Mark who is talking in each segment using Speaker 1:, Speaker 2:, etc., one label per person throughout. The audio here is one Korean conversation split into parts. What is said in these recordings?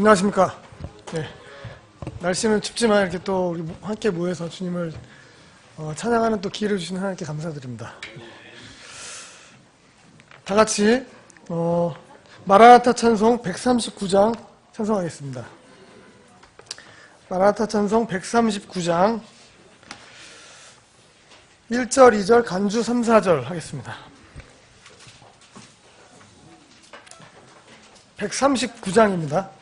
Speaker 1: 안녕하십니까. 네. 날씨는 춥지만 이렇게 또 우리 함께 모여서 주님을 찬양하는 또 기회를 주시는 하나님께 감사드립니다. 다 같이 마라나타 찬송 139장 찬송하겠습니다. 마라나타 찬송 139장 1절, 2절, 간주 3, 4절 하겠습니다. 139장입니다.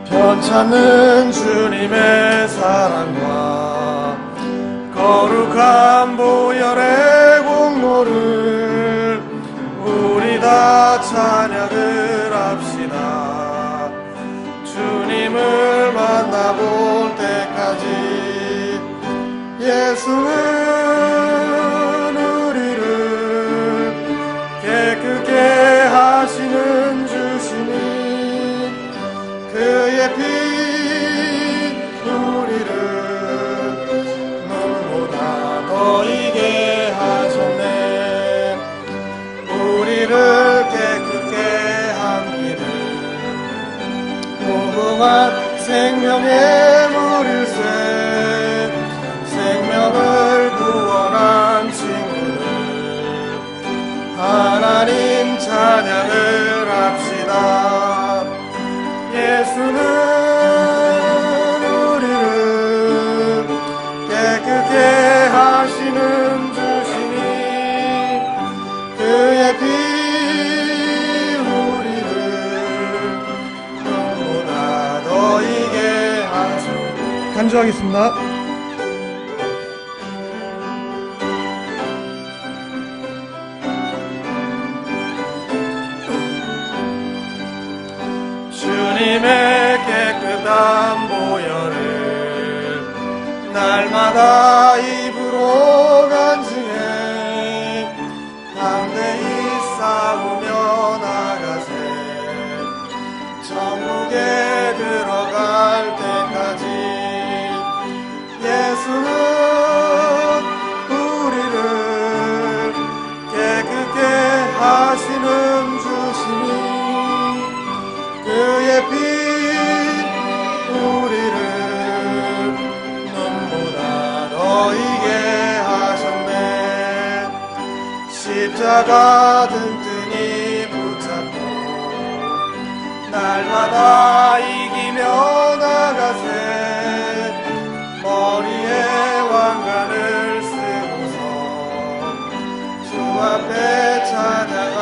Speaker 1: 변찮는 주님의 사랑과 거룩한 보혈의 공로를 우리 다 찬양을 합시다. 주님을 만나볼 때까지 예수는 우리를 깨끗게 하시는 주시니 그의 피 우리를 눈보다 더 이게 하셨네. 우리를 깨끗게 한 길을 무궁한 생명의 물일새 생명을 구원한 친구들 하나님 찬양을 합시다. 예수는 우리를 깨끗게 하시는 주시니 그의 피 우리를 눈보다 더 이게 하소서. 간주하겠습니다. 주님의 깨끗한 보혈을 날마다 입으로 간증해 담대히 싸우며 나가세. 천국에 들어갈 때까지 예수는 우리를 깨끗게 하시는 주시니 그의 피 우리를 눈보다 더 이게 하셨네. 십자가 든든히 붙잡고 날마다 이기며 나가세. 머리에 왕관을 쓰고서 주 앞에 찬양할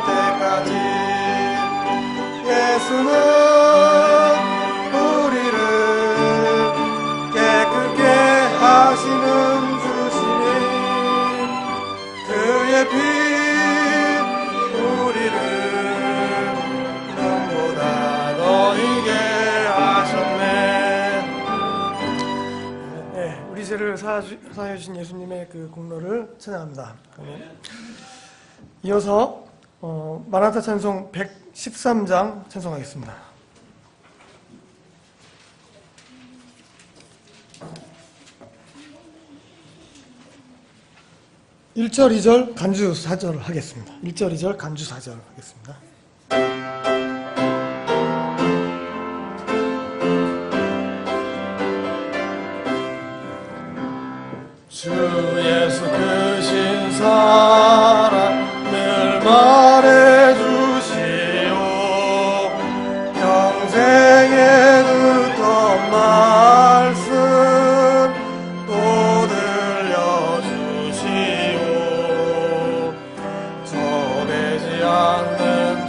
Speaker 1: 때까지 예수는 우리를 깨끗게 하시는 주시니 그의 피 우리를 눈보다 더 이게 하셨네. 네, 우리 죄를 사하여 주신 예수님의 그 공로를 찬양합니다. 이어서 마라나타 찬송 113장 찬송하겠습니다. 1절, 2절, 간주 4절 하겠습니다. 1절, 2절, 간주 4절 하겠습니다. 주 예수 크신 사랑 늘 말해주시오. 평생에 듣던 말씀 또 들려주시오. 전해지 않는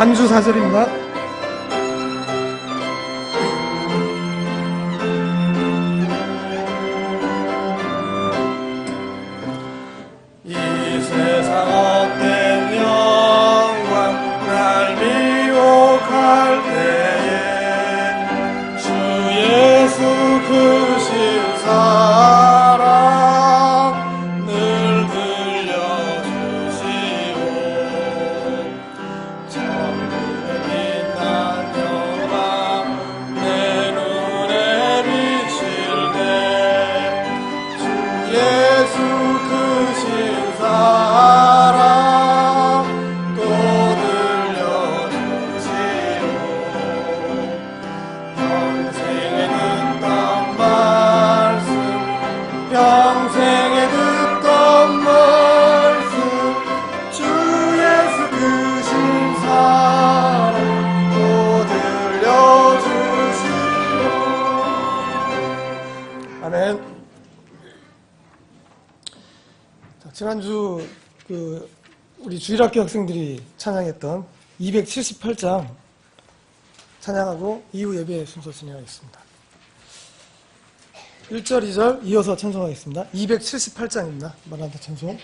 Speaker 1: 간주 4절입니다. 지난주 우리 주일학교 학생들이 찬양했던 278장 찬양하고 이후 예배 순서 진행하겠습니다. 1절, 2절 이어서 찬송하겠습니다. 278장입니다. 마라나타 찬송.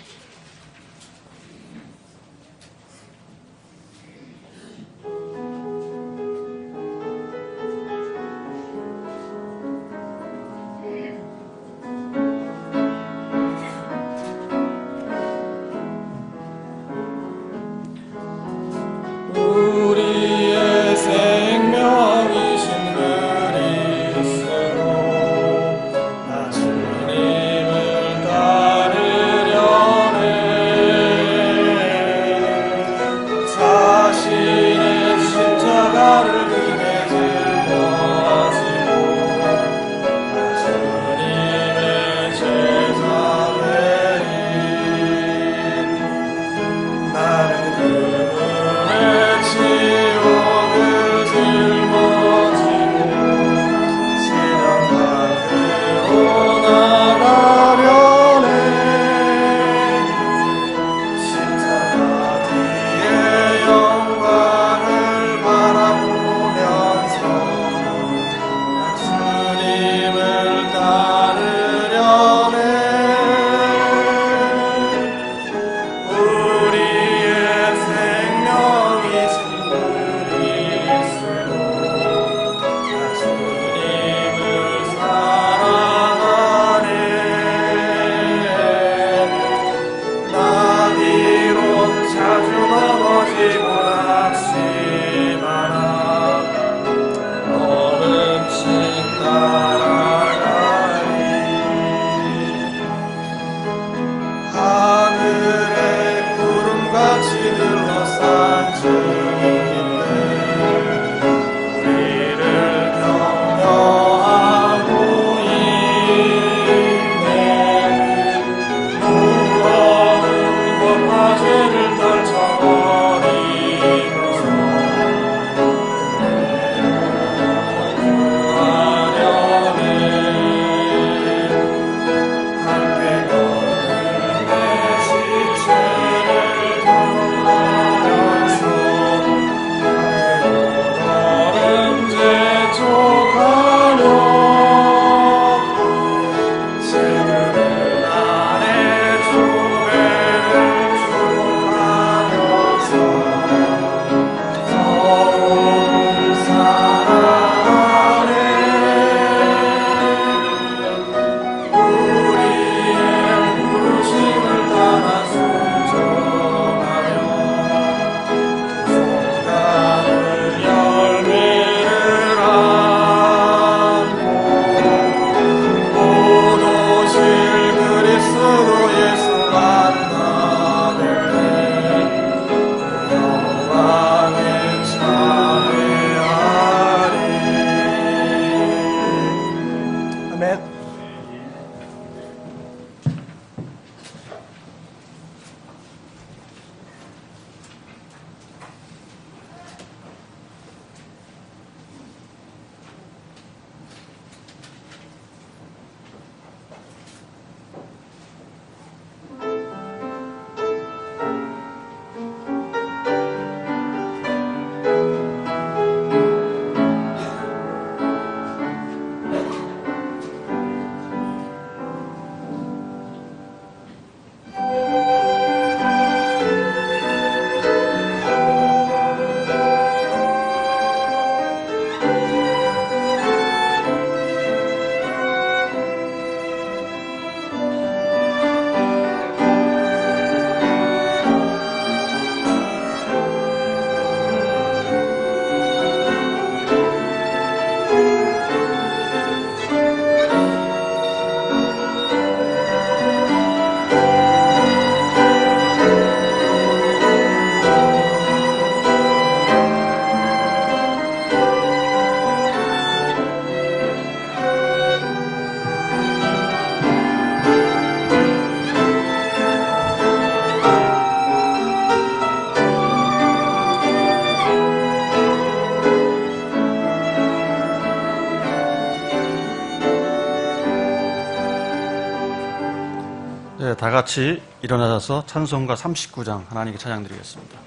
Speaker 2: 네, 다 같이 일어나셔서 찬송가 39장 하나님께 찬양드리겠습니다.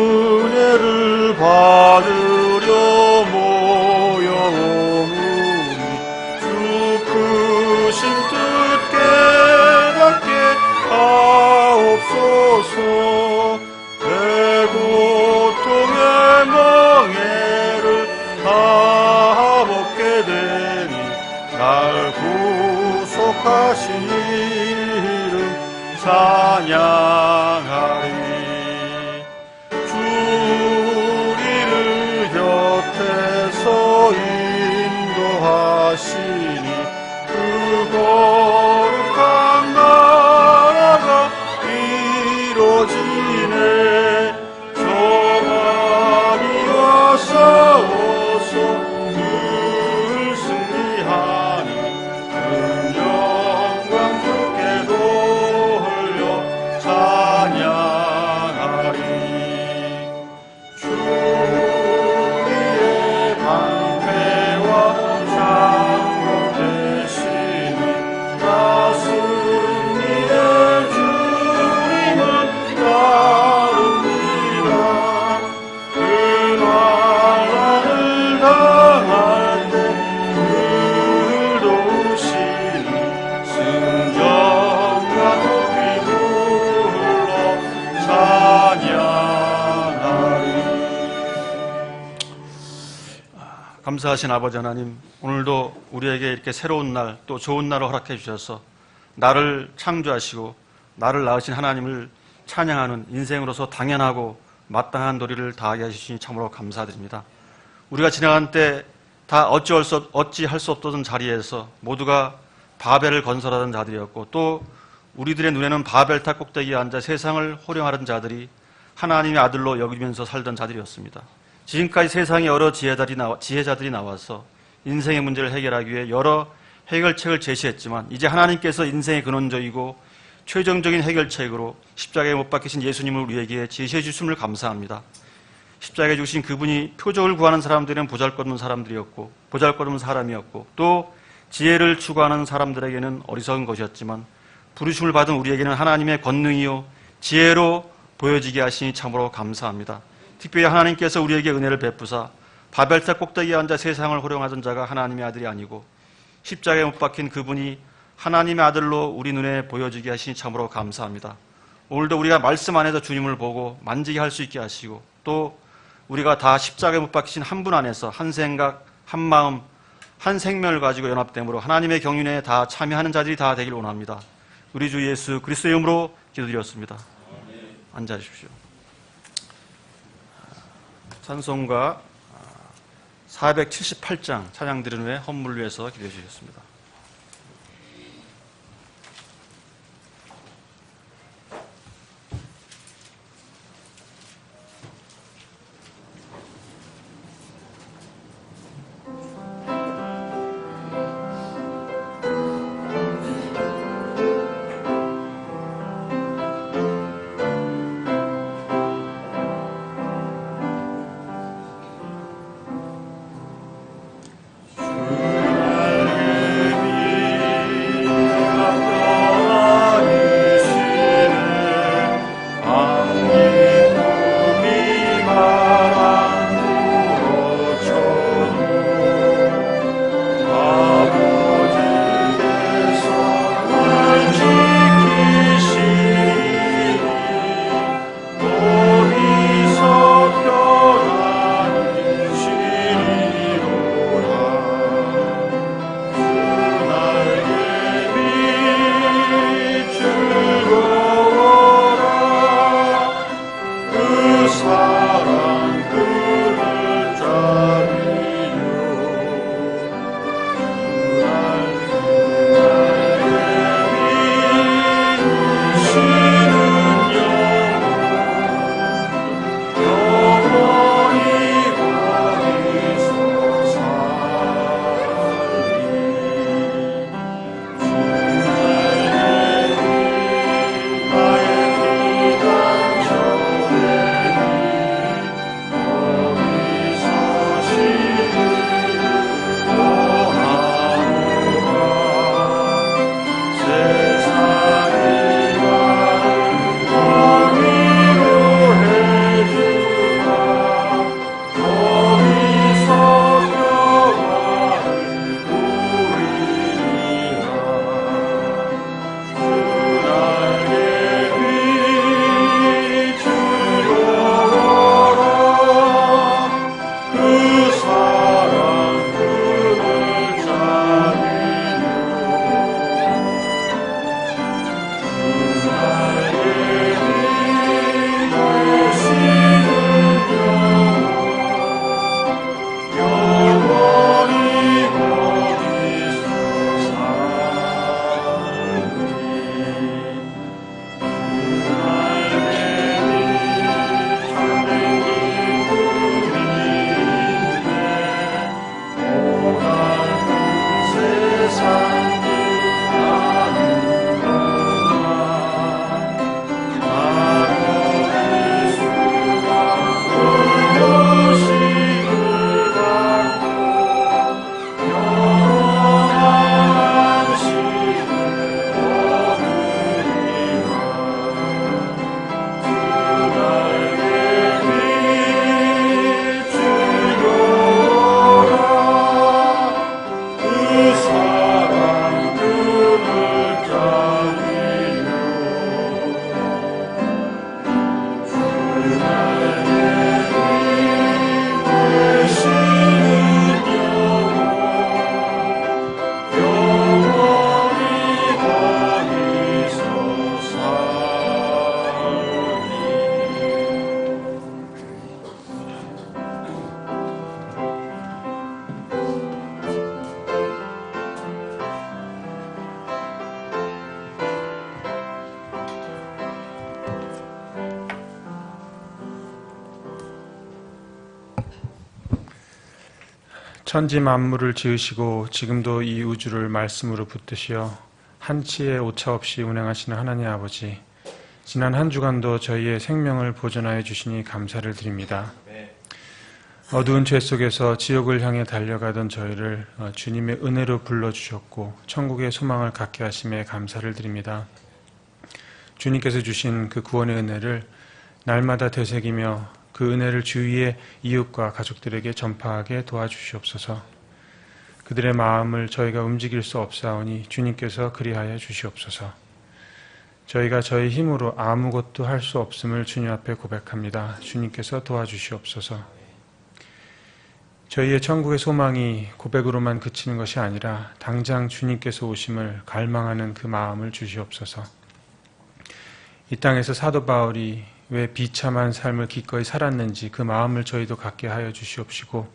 Speaker 3: 주례를 받으려 모여오니 주 크신 뜻 깨닫게 하옵소서. 내 고통의 멍에를 다 벗게 되니 날 구속하신 이름 찬양하리. 우리를 곁에서 인도하시니 그 거룩한 나라가 이루어지네. 저마리와 싸워서 늘 승리하니 그 영광 주께 돌려 찬양하리. 주의 방패와 장벽 되시니 나 승리의 주님을 따릅니다. 그 나라를 당할 때 늘 도우시니 승전과 높이 불러 찬양하리.
Speaker 2: 감사하신 아버지 하나님, 오늘도 우리에게 이렇게 새로운 날, 또 좋은 날을 허락해 주셔서 나를 창조하시고 나를 낳으신 하나님을 찬양하는 인생으로서 당연하고 마땅한 도리를 다하게 해주시니 참으로 감사드립니다. 우리가 지나간 때 다 어찌할 수 없던 자리에서 모두가 바벨을 건설하던 자들이었고, 또 우리들의 눈에는 바벨탑 꼭대기에 앉아 세상을 호령하던 자들이 하나님의 아들로 여기면서 살던 자들이었습니다. 지금까지 세상에 여러 지혜자들이 나와서 인생의 문제를 해결하기 위해 여러 해결책을 제시했지만, 이제 하나님께서 인생의 근원적이고 최종적인 해결책으로 십자가에 못 박히신 예수님을 우리에게 제시해 주심을 감사합니다. 십자가에 죽으신 그분이 표적을 구하는 사람들은 보잘것없는 사람이었고, 또 지혜를 추구하는 사람들에게는 어리석은 것이었지만, 부르심을 받은 우리에게는 하나님의 권능이요 지혜로 보여지게 하시니 참으로 감사합니다. 특별히 하나님께서 우리에게 은혜를 베푸사 바벨탑 꼭대기에 앉아 세상을 호령하던 자가 하나님의 아들이 아니고 십자가에 못 박힌 그분이 하나님의 아들로 우리 눈에 보여지게 하시니 참으로 감사합니다. 오늘도 우리가 말씀 안에서 주님을 보고 만지게 할 수 있게 하시고, 또 우리가 다 십자가에 못 박히신 한 분 안에서 한 생각, 한 마음, 한 생명을 가지고 연합됨으로 하나님의 경륜에 다 참여하는 자들이 다 되길 원합니다. 우리 주 예수 그리스도의 이름으로 기도드렸습니다. 앉아 주십시오. 찬송가 478장 찬양 드린 후에 헌물 위해서 기도해 주셨습니다.
Speaker 3: 주를
Speaker 4: 천지 만물을 지으시고 지금도 이 우주를 말씀으로 붙드시어 한치의 오차 없이 운행하시는 하나님 아버지, 지난 한 주간도 저희의 생명을 보존하여 주시니 감사를 드립니다. 어두운 죄 속에서 지옥을 향해 달려가던 저희를 주님의 은혜로 불러주셨고 천국의 소망을 갖게 하심에 감사를 드립니다. 주님께서 주신 그 구원의 은혜를 날마다 되새기며 그 은혜를 주위의 이웃과 가족들에게 전파하게 도와주시옵소서. 그들의 마음을 저희가 움직일 수 없사오니 주님께서 그리하여 주시옵소서. 저희가 저희 힘으로 아무것도 할 수 없음을 주님 앞에 고백합니다. 주님께서 도와주시옵소서. 저희의 천국의 소망이 고백으로만 그치는 것이 아니라 당장 주님께서 오심을 갈망하는 그 마음을 주시옵소서. 이 땅에서 사도 바울이 왜 비참한 삶을 기꺼이 살았는지 그 마음을 저희도 갖게 하여 주시옵시고,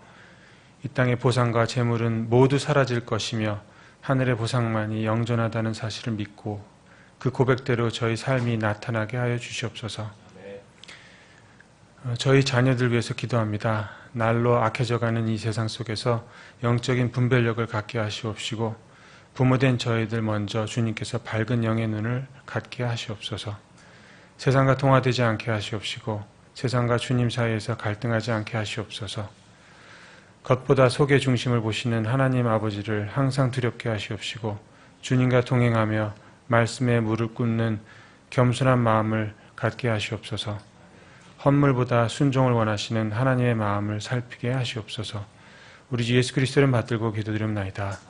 Speaker 4: 이 땅의 보상과 재물은 모두 사라질 것이며 하늘의 보상만이 영존하다는 사실을 믿고 그 고백대로 저희 삶이 나타나게 하여 주시옵소서. 저희 자녀들 위해서 기도합니다. 날로 악해져가는 이 세상 속에서 영적인 분별력을 갖게 하시옵시고, 부모된 저희들 먼저 주님께서 밝은 영의 눈을 갖게 하시옵소서. 세상과 동화되지 않게 하시옵시고 세상과 주님 사이에서 갈등하지 않게 하시옵소서. 겉보다 속의 중심을 보시는 하나님 아버지를 항상 두렵게 하시옵시고 주님과 동행하며 말씀에 무릎 꿇는 겸손한 마음을 갖게 하시옵소서. 헌물보다 순종을 원하시는 하나님의 마음을 살피게 하시옵소서. 우리 주 예수 그리스도를 받들고 기도드립나이다.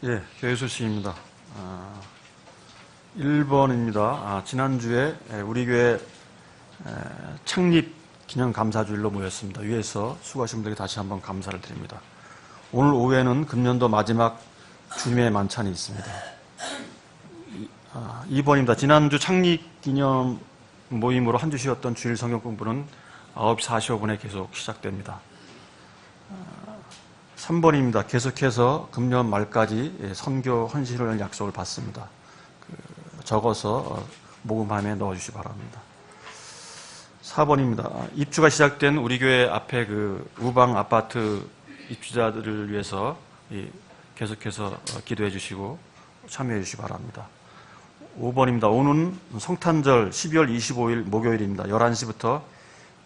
Speaker 2: 예, 교회 소식입니다. 1번입니다. 지난주에 우리 교회 창립 기념 감사주일로 모였습니다. 위에서 수고하신 분들에게 다시 한번 감사를 드립니다. 오늘 오후에는 금년도 마지막 주님의 만찬이 있습니다. 2번입니다. 지난주 창립 기념 모임으로 한 주 쉬었던 주일 성경 공부는 9시 45분에 계속 시작됩니다. 3번입니다. 계속해서 금년 말까지 선교 헌신을 약속을 받습니다. 적어서 모금함에 넣어주시기 바랍니다. 4번입니다. 입주가 시작된 우리 교회 앞에 우방 아파트 입주자들을 위해서 계속해서 기도해 주시고 참여해 주시기 바랍니다. 5번입니다. 오는 성탄절 12월 25일 목요일입니다. 11시부터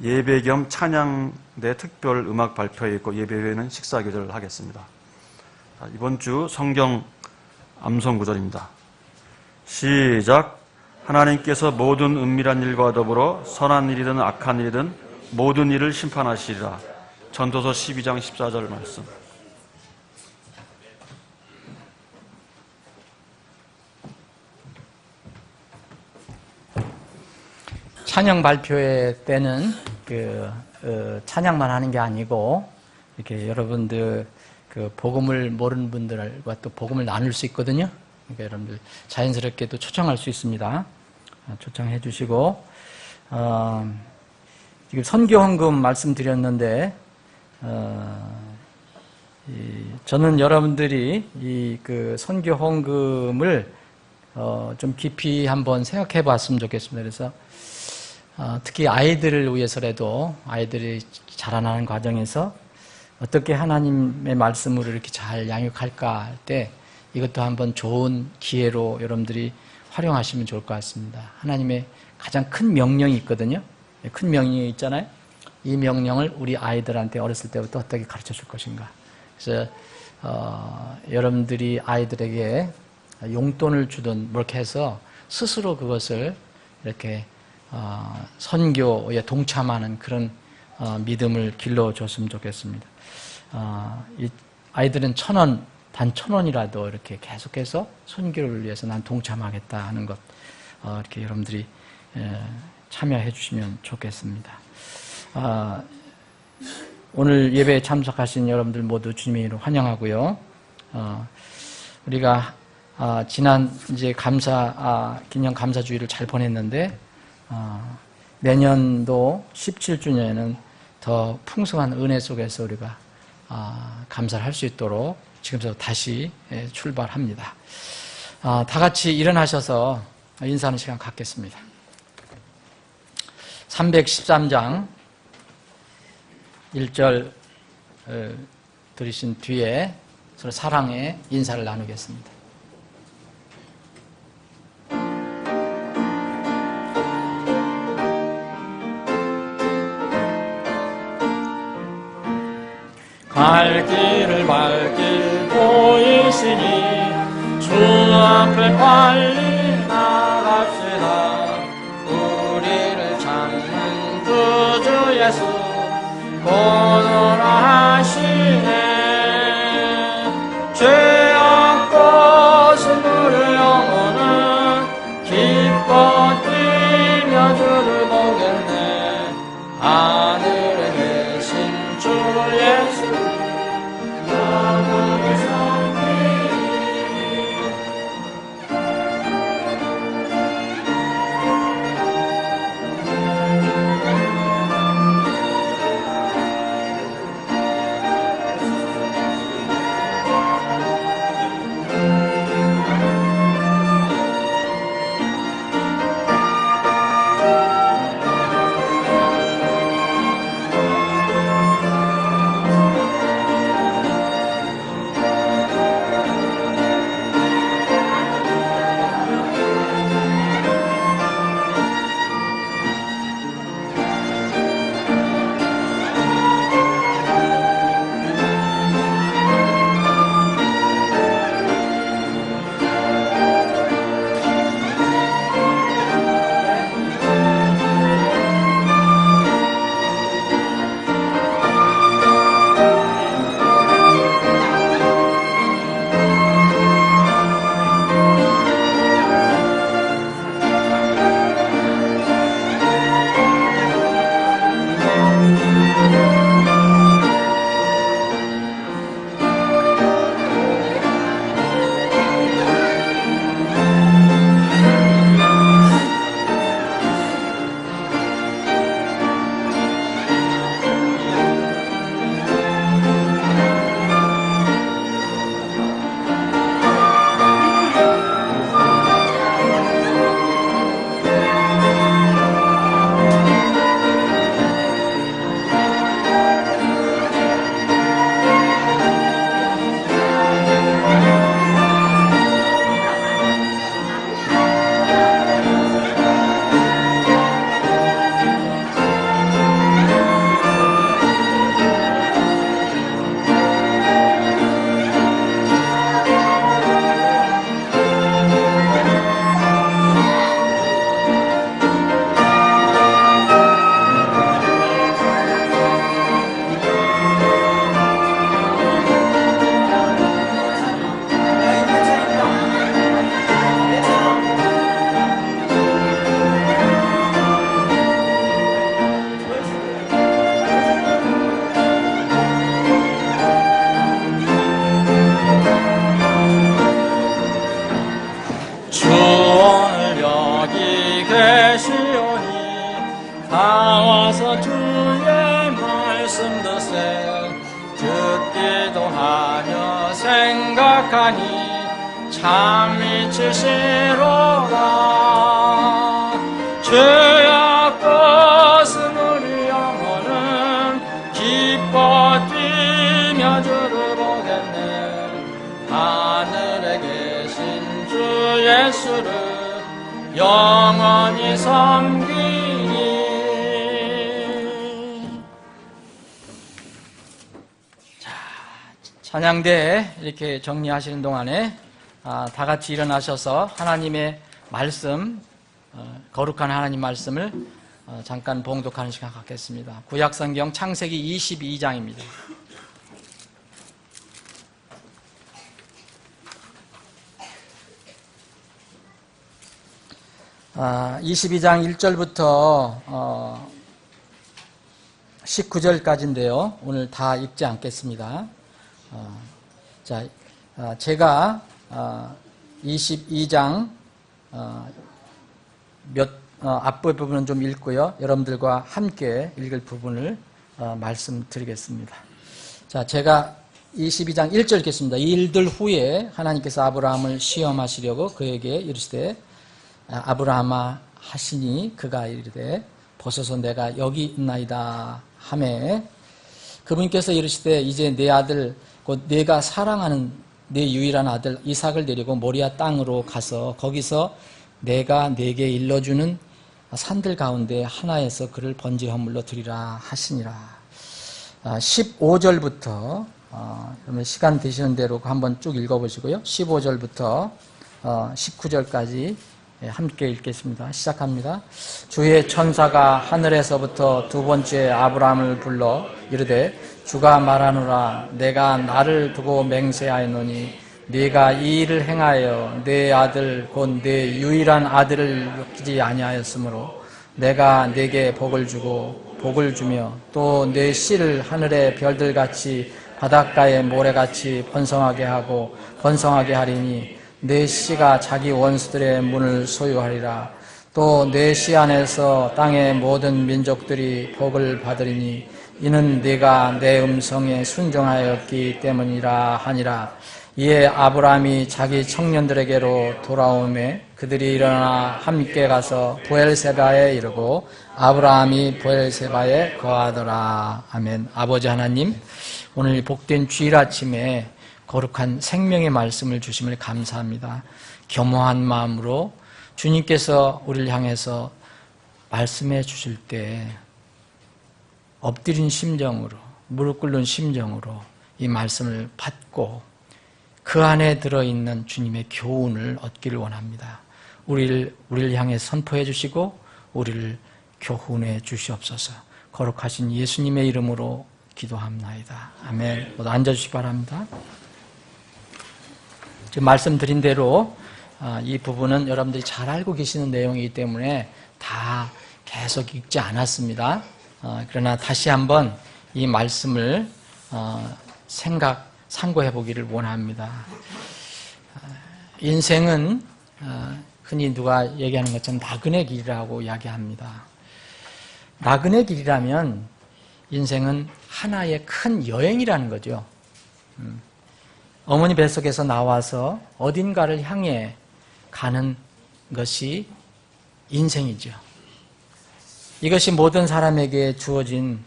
Speaker 2: 예배 겸 찬양대 특별 음악 발표회 있고 예배 후에는 식사 교제를 하겠습니다. 이번 주 성경 암송 구절입니다. 시작. 하나님께서 모든 은밀한 일과 더불어 선한 일이든 악한 일이든 모든 일을 심판하시리라. 전도서 12장 14절 말씀.
Speaker 5: 찬양 발표회 때는 찬양만 하는 게 아니고 이렇게 여러분들 복음을 모르는 분들과 또 복음을 나눌 수 있거든요. 그러니까 여러분들 자연스럽게 또 초청할 수 있습니다. 초청해 주시고 지금 선교 헌금 말씀드렸는데 저는 여러분들이 이 선교 헌금을 좀 깊이 한번 생각해 봤으면 좋겠습니다. 그래서 특히 아이들을 위해서라도 아이들이 자라나는 과정에서 어떻게 하나님의 말씀을 이렇게 잘 양육할까 할 때 이것도 한번 좋은 기회로 여러분들이 활용하시면 좋을 것 같습니다. 하나님의 가장 큰 명령이 있거든요. 큰 명령이 있잖아요. 이 명령을 우리 아이들한테 어렸을 때부터 어떻게 가르쳐 줄 것인가. 그래서 여러분들이 아이들에게 용돈을 주든 그렇게 해서 스스로 그것을 이렇게 선교에 동참하는 그런 믿음을 길러줬으면 좋겠습니다. 이 아이들은 단 1,000원이라도 이렇게 계속해서 선교를 위해서 난 동참하겠다 하는 것, 이렇게 여러분들이 참여해 주시면 좋겠습니다. 오늘 예배에 참석하신 여러분들 모두 주님의 이름으로 환영하고요. 우리가 지난 이제 기념 감사주의를 잘 보냈는데 내년도 17주년에는 더 풍성한 은혜 속에서 우리가 감사를 할 수 있도록 지금부터 다시 출발합니다. 다 같이 일어나셔서 인사하는 시간 갖겠습니다. 313장 1절 들으신 뒤에 서로 사랑의 인사를 나누겠습니다.
Speaker 3: 갈 길을 밝길 보이시니 주 앞에 빨리 나갑시다. 우리를 찾는 구주 예수 오노라 하시네. 죄악 것은 우리 영혼은 기뻐 뛰며 주를 보겠네. 하늘에 계신 주 예수 나무의 성필이 생각하니 참 미치시로다. 죄악 벗은 우리 영혼은 기뻐 뛰며 주를 보겠네. 하늘에 계신 주 예수를 영원히 섬기니.
Speaker 5: 찬양대 이렇게 정리하시는 동안에 다 같이 일어나셔서 하나님의 말씀, 거룩한 하나님 말씀을 잠깐 봉독하는 시간 갖겠습니다. 구약성경 창세기 22장입니다. 22장 1절부터 19절까지인데요. 오늘 다 읽지 않겠습니다. 제가 22장 앞부분은 좀 읽고요. 여러분들과 함께 읽을 부분을 말씀드리겠습니다. 자, 제가 22장 1절 읽겠습니다. 이 일들 후에 하나님께서 아브라함을 시험하시려고 그에게 이르시되 아브라함아 하시니 그가 이르되 보소서 내가 여기 있나이다 하매 그분께서 이르시되 이제 내 아들 곧 내가 사랑하는 내 유일한 아들 이삭을 데리고 모리아 땅으로 가서 거기서 내가 내게 일러주는 산들 가운데 하나에서 그를 번제 헌물로 드리라 하시니라. 15절부터 그러면 시간 되시는 대로 한번 쭉 읽어보시고요. 15절부터 19절까지 함께 읽겠습니다. 시작합니다. 주의 천사가 하늘에서부터 두 번째 아브라함을 불러 이르되 주가 말하노라 내가 나를 두고 맹세하였노니 네가 이 일을 행하여 내 아들 곧 내 유일한 아들을 욕지지 아니하였으므로 내가 네게 복을 주고 복을 주며 또 내 씨를 하늘의 별들같이 바닷가의 모래같이 번성하게 하고 번성하게 하리니 내 씨가 자기 원수들의 문을 소유하리라. 또 내 씨 안에서 땅의 모든 민족들이 복을 받으리니 이는 네가 내 음성에 순종하였기 때문이라 하니라. 이에 아브라함이 자기 청년들에게로 돌아오매 그들이 일어나 함께 가서 부엘세바에 이르고 아브라함이 부엘세바에 거하더라. 아멘. 아버지 하나님, 오늘 복된 주일 아침에 거룩한 생명의 말씀을 주심을 감사합니다. 겸허한 마음으로 주님께서 우리를 향해서 말씀해 주실 때 엎드린 심정으로 무릎 꿇는 심정으로 이 말씀을 받고 그 안에 들어있는 주님의 교훈을 얻기를 원합니다. 우리를 향해 선포해 주시고 우리를 교훈해 주시옵소서. 거룩하신 예수님의 이름으로 기도합나이다. 아멘. 모두 앉아주시기 바랍니다. 지금 말씀드린 대로 이 부분은 여러분들이 잘 알고 계시는 내용이기 때문에 다 계속 읽지 않았습니다. 그러나 다시 한번 이 말씀을 상고해 보기를 원합니다. 인생은 흔히 누가 얘기하는 것처럼 나그네 길이라고 이야기합니다. 나그네 길이라면 인생은 하나의 큰 여행이라는 거죠. 어머니 뱃속에서 나와서 어딘가를 향해 가는 것이 인생이죠. 이것이 모든 사람에게 주어진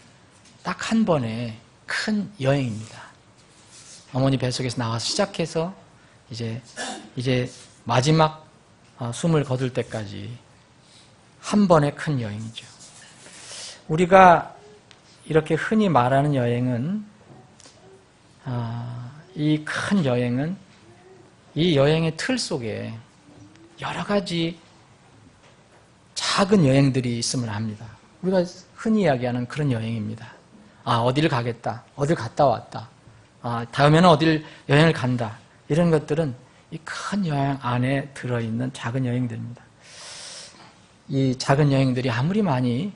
Speaker 5: 딱 한 번의 큰 여행입니다. 어머니 뱃속에서 나와서 시작해서 이제 마지막 숨을 거둘 때까지 한 번의 큰 여행이죠. 우리가 이렇게 흔히 말하는 여행은 이 큰 여행은 이 여행의 틀 속에 여러 가지 작은 여행들이 있음을 합니다. 우리가 흔히 이야기하는 그런 여행입니다. 어디를 가겠다. 어딜 갔다 왔다. 다음에는 어딜 여행을 간다. 이런 것들은 이 큰 여행 안에 들어있는 작은 여행들입니다. 이 작은 여행들이 아무리 많이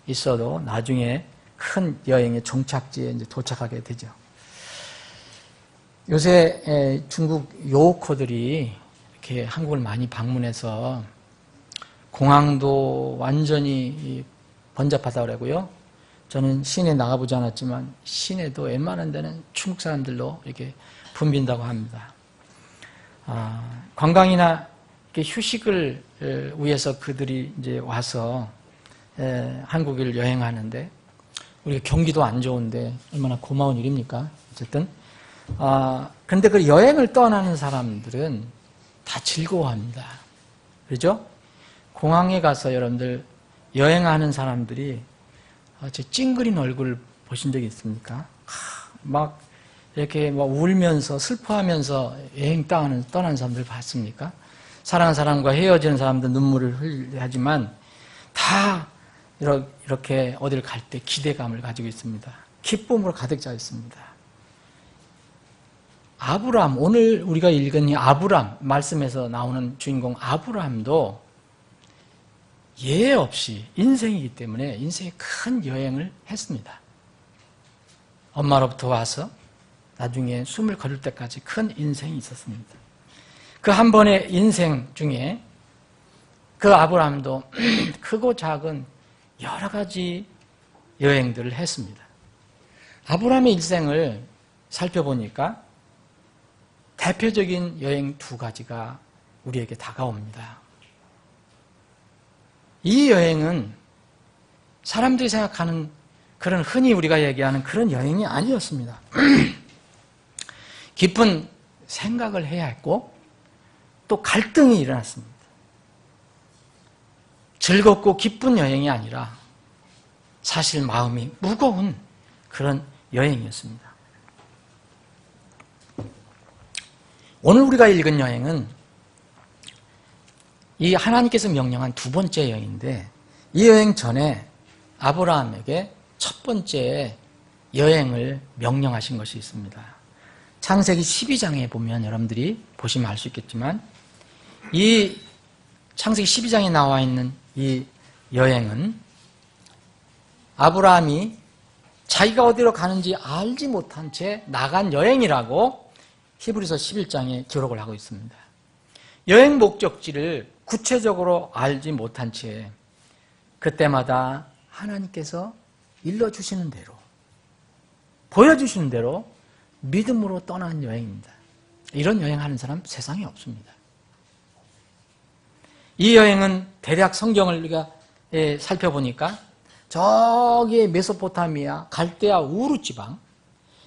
Speaker 5: 있어도 나중에 큰 여행의 종착지에 이제 도착하게 되죠. 요새 중국 요코들이 이렇게 한국을 많이 방문해서 공항도 완전히 번잡하다고 그러고요. 저는 시내 나가보지 않았지만 시내도 웬만한 데는 중국 사람들로 이렇게 붐빈다고 합니다. 관광이나 이렇게 휴식을 위해서 그들이 이제 와서 한국을 여행하는데 우리가 경기도 안 좋은데 얼마나 고마운 일입니까? 어쨌든 그런데 그 여행을 떠나는 사람들은 다 즐거워합니다. 그렇죠? 공항에 가서 여러분들 여행하는 사람들이 제 찡그린 얼굴 보신 적 있습니까? 막 이렇게 막 울면서 슬퍼하면서 여행 떠나는 사람들 봤습니까? 사랑하는 사람과 헤어지는 사람들 눈물을 흘리지만 다 이렇게 어딜 갈 때 기대감을 가지고 있습니다. 기쁨으로 가득 차 있습니다. 아브람, 오늘 우리가 읽은 이 아브람 말씀에서 나오는 주인공 아브람도 예외 없이 인생이기 때문에 인생의 큰 여행을 했습니다. 엄마로부터 와서 나중에 숨을 거둘 때까지 큰 인생이 있었습니다. 그 한 번의 인생 중에 그 아브람도 크고 작은 여러 가지 여행들을 했습니다. 아브람의 일생을 살펴보니까 대표적인 여행 두 가지가 우리에게 다가옵니다. 이 여행은 사람들이 생각하는 그런 흔히 우리가 얘기하는 그런 여행이 아니었습니다. 깊은 생각을 해야 했고 또 갈등이 일어났습니다. 즐겁고 기쁜 여행이 아니라 사실 마음이 무거운 그런 여행이었습니다. 오늘 우리가 읽은 여행은 이 하나님께서 명령한 두 번째 여행인데 이 여행 전에 아브라함에게 첫 번째 여행을 명령하신 것이 있습니다. 창세기 12장에 보면 여러분들이 보시면 알 수 있겠지만 이 창세기 12장에 나와 있는 이 여행은 아브라함이 자기가 어디로 가는지 알지 못한 채 나간 여행이라고 히브리서 11장에 기록을 하고 있습니다. 여행 목적지를 구체적으로 알지 못한 채 그때마다 하나님께서 일러주시는 대로 보여주시는 대로 믿음으로 떠난 여행입니다. 이런 여행하는 사람 세상에 없습니다. 이 여행은 대략 성경을 우리가 살펴보니까 저기 메소포타미아 갈대아 우르 지방,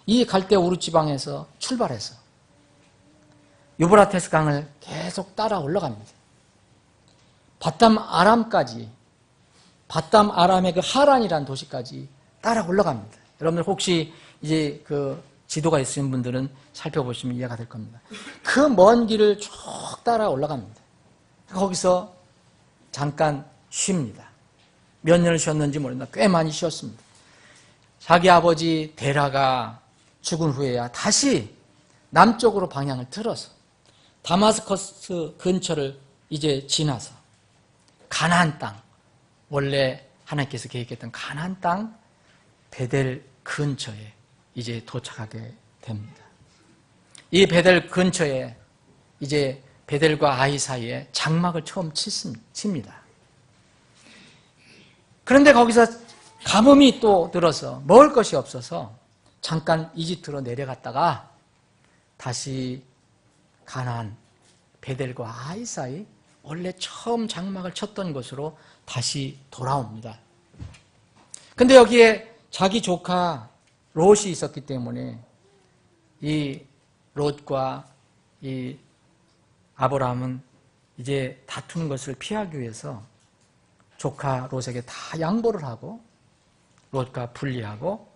Speaker 5: 이 갈대아 우르 지방에서 출발해서 유브라테스 강을 계속 따라 올라갑니다. 바담 아람까지, 바담 아람의 그 하란이라는 도시까지 따라 올라갑니다. 여러분들 혹시 이제 그 지도가 있으신 분들은 살펴보시면 이해가 될 겁니다. 그 먼 길을 쭉 따라 올라갑니다. 거기서 잠깐 쉽니다. 몇 년을 쉬었는지 모릅니다. 꽤 많이 쉬었습니다. 자기 아버지 데라가 죽은 후에야 다시 남쪽으로 방향을 틀어서 다마스커스 근처를 이제 지나서 가나안 땅, 원래 하나님께서 계획했던 가나안 땅 베델 근처에 이제 도착하게 됩니다. 이 베델 근처에 이제 베델과 아이 사이에 장막을 처음 칩니다. 그런데 거기서 가뭄이 또 들어서 먹을 것이 없어서 잠깐 이집트로 내려갔다가 다시 가나안 베델과 아이 사이 원래 처음 장막을 쳤던 곳으로 다시 돌아옵니다. 근데 여기에 자기 조카 롯이 있었기 때문에 이 롯과 이 아브라함은 이제 다투는 것을 피하기 위해서 조카 롯에게 다 양보를 하고 롯과 분리하고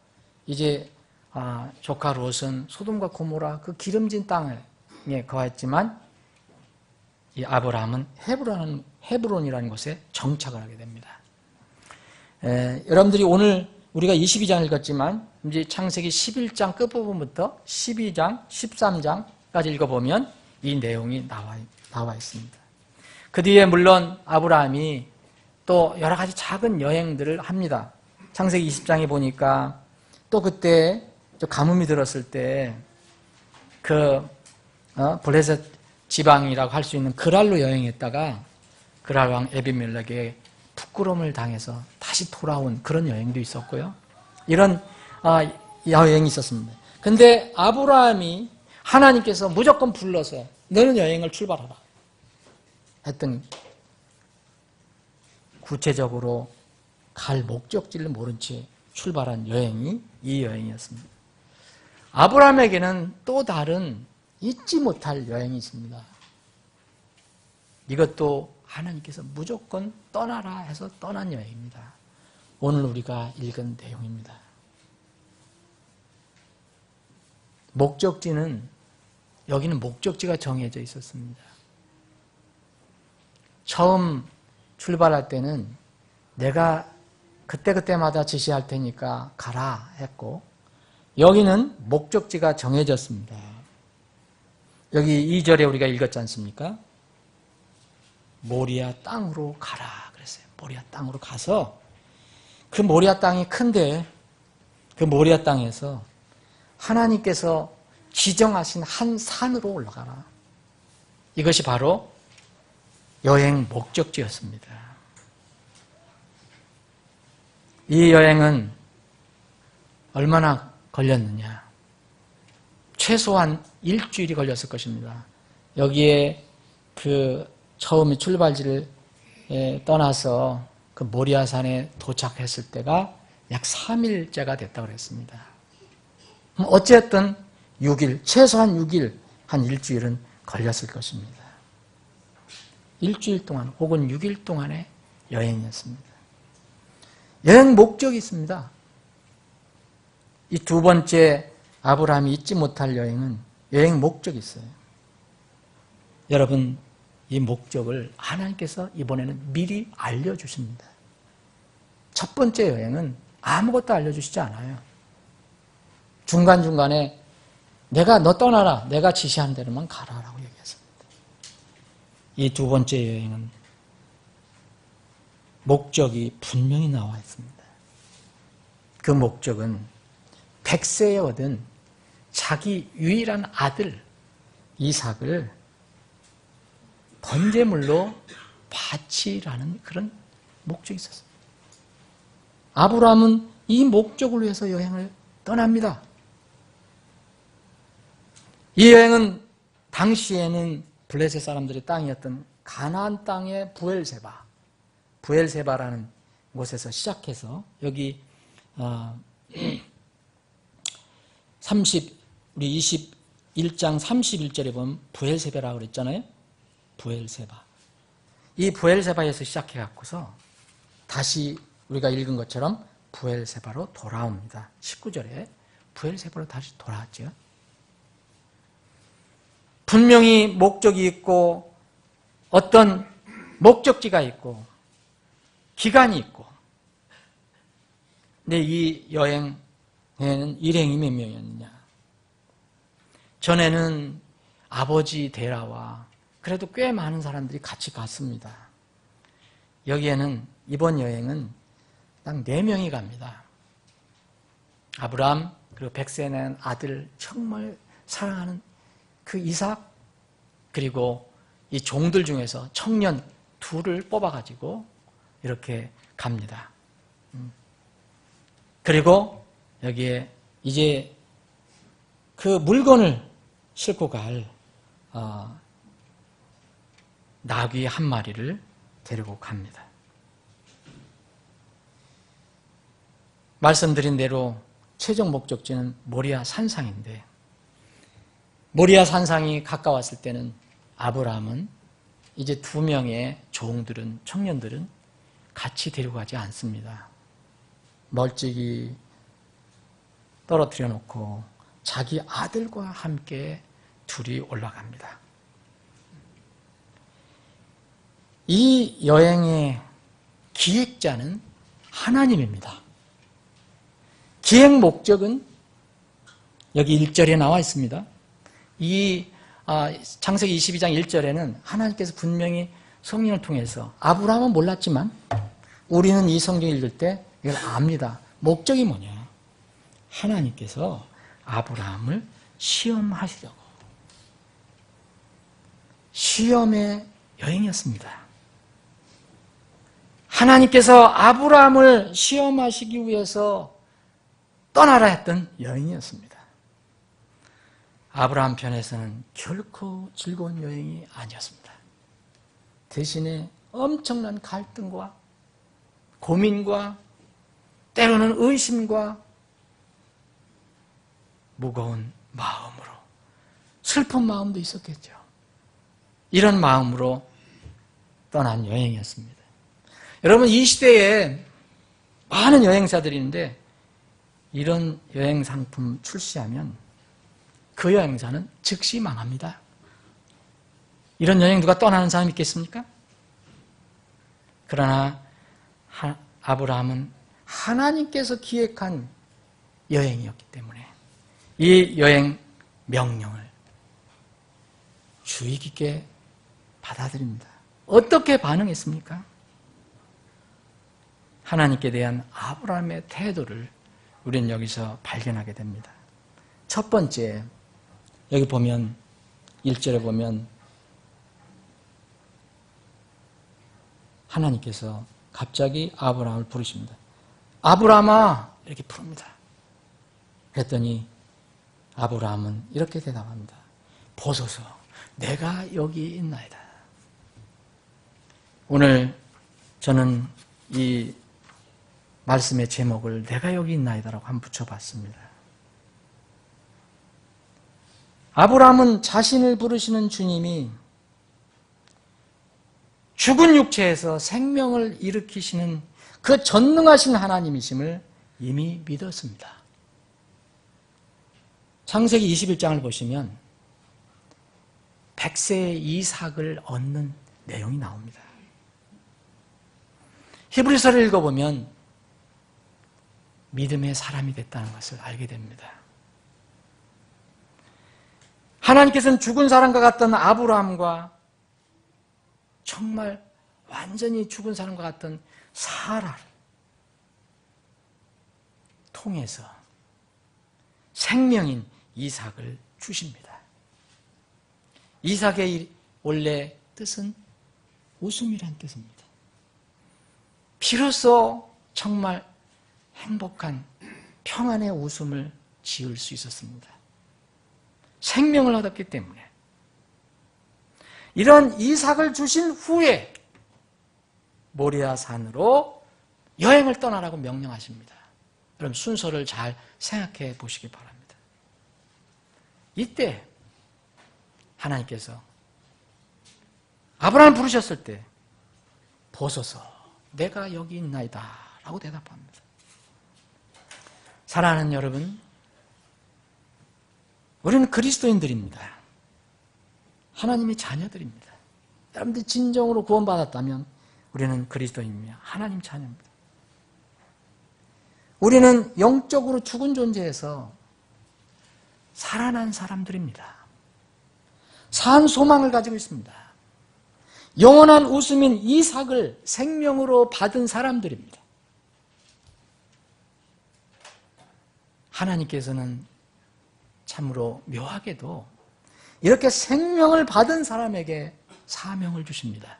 Speaker 5: 이제 조카 롯은 소돔과 고모라 그 기름진 땅에 거했지만 이 아브라함은 헤브론이라는 곳에 정착을 하게 됩니다. 여러분들이 오늘 우리가 22장 읽었지만 이제 창세기 11장 끝부분부터 12장, 13장까지 읽어보면 이 내용이 나와 있습니다. 그 뒤에 물론 아브라함이 또 여러 가지 작은 여행들을 합니다. 창세기 20장에 보니까 또 그때 가뭄이 들었을 때 그 블레셋 지방이라고 할 수 있는 그랄로 여행했다가 그랄 왕 에비멜렉에게 부끄러움을 당해서 다시 돌아온 그런 여행도 있었고요. 이런 여행이 있었습니다. 근데 아브라함이 하나님께서 무조건 불러서 너는 여행을 출발하라 했던 구체적으로 갈 목적지를 모른 채 출발한 여행이 이 여행이었습니다. 아브라함에게는 또 다른 잊지 못할 여행이 있습니다. 이것도 하나님께서 무조건 떠나라 해서 떠난 여행입니다. 오늘 우리가 읽은 내용입니다. 목적지는 여기는 목적지가 정해져 있었습니다. 처음 출발할 때는 내가 그때그때마다 지시할 테니까 가라 했고 여기는 목적지가 정해졌습니다. 여기 2절에 우리가 읽었지 않습니까? 모리아 땅으로 가라 그랬어요. 모리아 땅으로 가서 그 모리아 땅이 큰데 그 모리아 땅에서 하나님께서 지정하신 한 산으로 올라가라. 이것이 바로 여행 목적지였습니다. 이 여행은 얼마나 걸렸느냐? 최소한 일주일이 걸렸을 것입니다. 여기에 그 처음에 출발지를 떠나서 그 모리아산에 도착했을 때가 약 3일째가 됐다고 그랬습니다. 어쨌든 6일, 최소한 6일, 한 일주일은 걸렸을 것입니다. 일주일 동안 혹은 6일 동안의 여행이었습니다. 여행 목적이 있습니다. 이 두 번째 아브라함이 잊지 못할 여행은 여행 목적이 있어요. 여러분, 이 목적을 하나님께서 이번에는 미리 알려주십니다. 첫 번째 여행은 아무것도 알려주시지 않아요. 중간중간에 내가 너 떠나라, 내가 지시한 대로만 가라라고 얘기했습니다. 이 두 번째 여행은 목적이 분명히 나와 있습니다. 그 목적은 백세에 얻은 자기 유일한 아들 이삭을 번제물로 바치라는 그런 목적이 있었습니다. 아브라함은 이 목적을 위해서 여행을 떠납니다. 이 여행은 당시에는 블레셋 사람들의 땅이었던 가나안 땅의 부엘세바라는 곳에서 시작해서 여기 우리 21장 31절에 보면 부엘세바라고 그랬잖아요. 부엘세바. 이 부엘세바에서 시작해갖고서 다시 우리가 읽은 것처럼 부엘세바로 돌아옵니다. 19절에 부엘세바로 다시 돌아왔죠. 분명히 목적이 있고 어떤 목적지가 있고 기간이 있고 근데 이 여행에는 일행이 몇 명이었느냐. 전에는 아버지 데라와 그래도 꽤 많은 사람들이 같이 갔습니다. 여기에는 이번 여행은 딱 4명이 갑니다. 아브라함 그리고 백세에 난 아들 정말 사랑하는 그 이삭 그리고 이 종들 중에서 청년 2을 뽑아가지고 이렇게 갑니다. 그리고 여기에 이제 그 물건을 싣고 갈 나귀 한 마리를 데리고 갑니다. 말씀드린 대로 최종 목적지는 모리아 산상인데 모리아 산상이 가까웠을 때는 아브라함은 이제 2명의 종들은 청년들은 같이 데려가지 않습니다. 멀찍이 떨어뜨려 놓고 자기 아들과 함께 둘이 올라갑니다. 이 여행의 기획자는 하나님입니다. 기획 목적은 여기 1절에 나와 있습니다. 이 창세기 22장 1절에는 하나님께서 분명히 성령을 통해서 아브라함은 몰랐지만 우리는 이 성경 읽을 때 이걸 압니다. 목적이 뭐냐? 하나님께서 아브라함을 시험하시려고. 시험의 여행이었습니다. 하나님께서 아브라함을 시험하시기 위해서 떠나라 했던 여행이었습니다. 아브라함 편에서는 결코 즐거운 여행이 아니었습니다. 대신에 엄청난 갈등과 고민과 때로는 의심과 무거운 마음으로, 슬픈 마음도 있었겠죠. 이런 마음으로 떠난 여행이었습니다. 여러분, 이 시대에 많은 여행사들이 있는데 이런 여행 상품 출시하면 그 여행사는 즉시 망합니다. 이런 여행 누가 떠나는 사람이 있겠습니까? 그러나 아브라함은 하나님께서 기획한 여행이었기 때문에 이 여행 명령을 주의 깊게 받아들입니다. 어떻게 반응했습니까? 하나님께 대한 아브라함의 태도를 우리는 여기서 발견하게 됩니다. 첫 번째, 여기 보면 1절에 보면 하나님께서 갑자기 아브라함을 부르십니다. 아브라함아, 이렇게 부릅니다. 그랬더니 아브라함은 이렇게 대답합니다. 보소서, 내가 여기 있나이다. 오늘 저는 이 말씀의 제목을 내가 여기 있나이다라고 한번 붙여봤습니다. 아브라함은 자신을 부르시는 주님이 죽은 육체에서 생명을 일으키시는 그 전능하신 하나님이심을 이미 믿었습니다. 창세기 21장을 보시면 100세의 이삭을 얻는 내용이 나옵니다. 히브리서를 읽어보면 믿음의 사람이 됐다는 것을 알게 됩니다. 하나님께서는 죽은 사람과 같던 아브라함과 정말 완전히 죽은 사람과 같던 사라를 통해서 생명인 이삭을 주십니다. 이삭의 원래 뜻은 웃음이란 뜻입니다. 비로소 정말 행복한 평안의 웃음을 지을 수 있었습니다. 생명을 얻었기 때문에. 이런 이삭을 주신 후에 모리아 산으로 여행을 떠나라고 명령하십니다. 여러분, 순서를 잘 생각해 보시기 바랍니다. 이때 하나님께서 아브라함을 부르셨을 때 보소서, 내가 여기 있나이다 라고 대답합니다. 사랑하는 여러분, 우리는 그리스도인들입니다. 하나님의 자녀들입니다. 여러분들이 진정으로 구원받았다면 우리는 그리스도인이며 하나님 자녀입니다. 우리는 영적으로 죽은 존재에서 살아난 사람들입니다. 산 소망을 가지고 있습니다. 영원한 웃음인 이삭을 생명으로 받은 사람들입니다. 하나님께서는 참으로 묘하게도 이렇게 생명을 받은 사람에게 사명을 주십니다.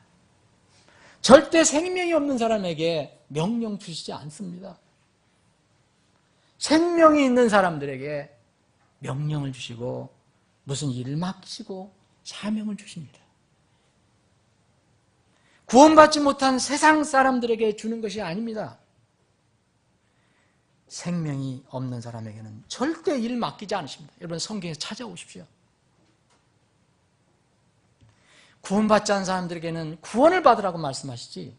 Speaker 5: 절대 생명이 없는 사람에게 명령 주시지 않습니다. 생명이 있는 사람들에게 명령을 주시고 무슨 일을 맡기시고 사명을 주십니다. 구원받지 못한 세상 사람들에게 주는 것이 아닙니다. 생명이 없는 사람에게는 절대 일 맡기지 않으십니다. 여러분, 성경에서 찾아오십시오. 구원받지 않은 사람들에게는 구원을 받으라고 말씀하시지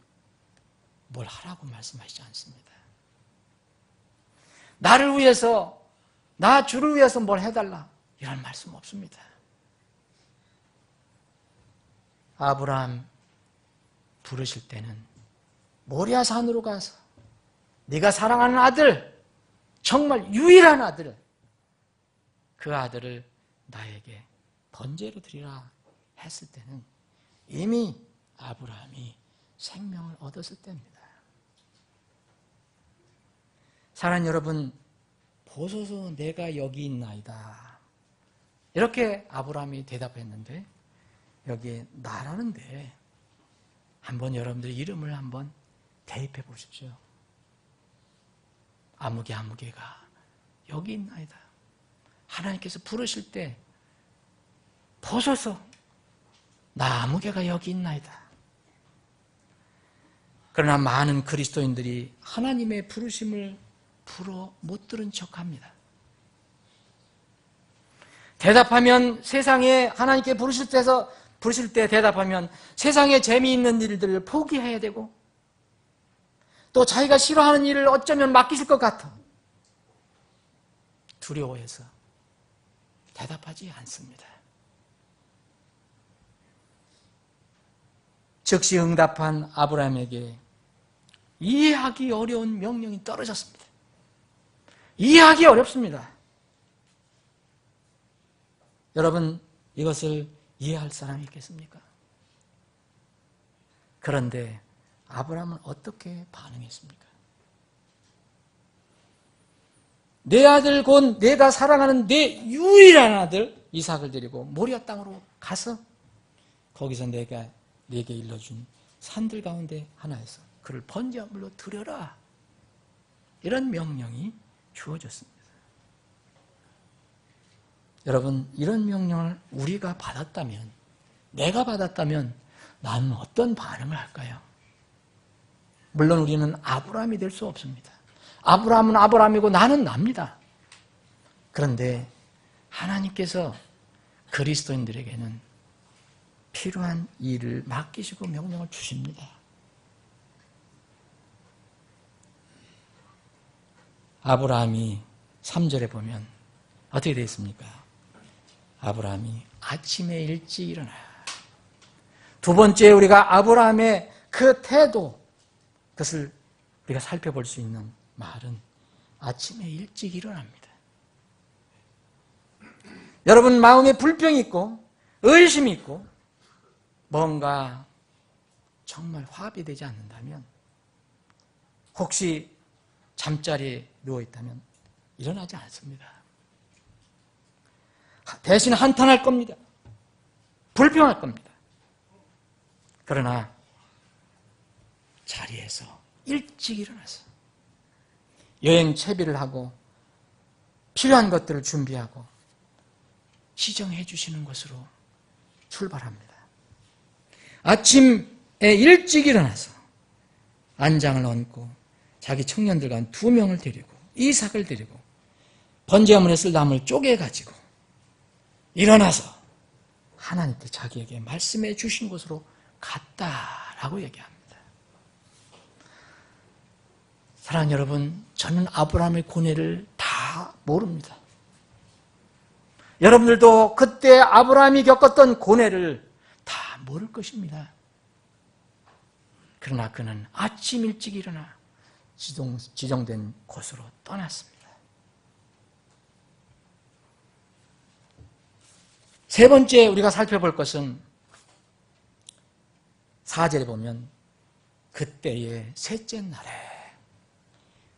Speaker 5: 뭘 하라고 말씀하시지 않습니다. 나를 위해서, 나 주를 위해서 뭘 해달라 이런 말씀 없습니다. 아브라함 부르실 때는 모리아 산으로 가서 네가 사랑하는 아들, 정말 유일한 아들, 그 아들을 나에게 번제로 드리라 했을 때는 이미 아브라함이 생명을 얻었을 때입니다. 사랑하는 여러분, 보소서 내가 여기 있나이다. 이렇게 아브라함이 대답했는데 여기에 나라는데 한번 여러분들 이름을 한번 대입해 보십시오. 아무개가 여기 있나이다. 하나님께서 부르실 때 보소서, 나무개가 여기 있나이다. 그러나 많은 그리스도인들이 하나님의 부르심을 불어 못 들은 척합니다. 대답하면 세상에 하나님께 부르실 때 대답하면 세상에 재미있는 일들을 포기해야 되고 또 자기가 싫어하는 일을 어쩌면 맡기실 것 같아 두려워해서 대답하지 않습니다. 즉시 응답한 아브라함에게 이해하기 어려운 명령이 떨어졌습니다. 이해하기 어렵습니다. 여러분, 이것을 이해할 사람이 있겠습니까? 그런데 아브라함은 어떻게 반응했습니까? 내 아들 곧 내가 사랑하는 내 유일한 아들 이삭을 데리고 모리아 땅으로 가서 거기서 내가 내게 일러준 산들 가운데 하나에서 그를 번제물로 드려라. 이런 명령이 주어졌습니다. 여러분, 이런 명령을 우리가 받았다면, 내가 받았다면 나는 어떤 반응을 할까요? 물론 우리는 아브라함이 될 수 없습니다. 아브라함은 아브라함이고 나는 납니다. 그런데 하나님께서 그리스도인들에게는 필요한 일을 맡기시고 명령을 주십니다. 아브라함이 3절에 보면 어떻게 되어 있습니까? 아브라함이 아침에 일찍 일어나. 두 번째 우리가 아브라함의 그 태도, 그것을 우리가 살펴볼 수 있는 말은 아침에 일찍 일어납니다. 여러분, 마음에 불평이 있고 의심이 있고 뭔가 정말 화합이 되지 않는다면, 혹시 잠자리에 누워있다면 일어나지 않습니다. 대신 한탄할 겁니다. 불평할 겁니다. 그러나 자리에서 일찍 일어나서 여행 채비를 하고 필요한 것들을 준비하고 시정해 주시는 것으로 출발합니다. 아침에 일찍 일어나서 안장을 얹고 자기 청년들과 2명을 데리고 이삭을 데리고 번제물에 쓸 나무를 쪼개가지고 일어나서 하나님께 자기에게 말씀해 주신 곳으로 갔다라고 얘기합니다. 사랑하는 여러분, 저는 아브라함의 고뇌를 다 모릅니다. 여러분들도 그때 아브라함이 겪었던 고뇌를 다 모를 것입니다. 그러나 그는 아침 일찍 일어나 지정된 곳으로 떠났습니다. 세 번째 우리가 살펴볼 것은 4절에 보면 그때의 셋째 날에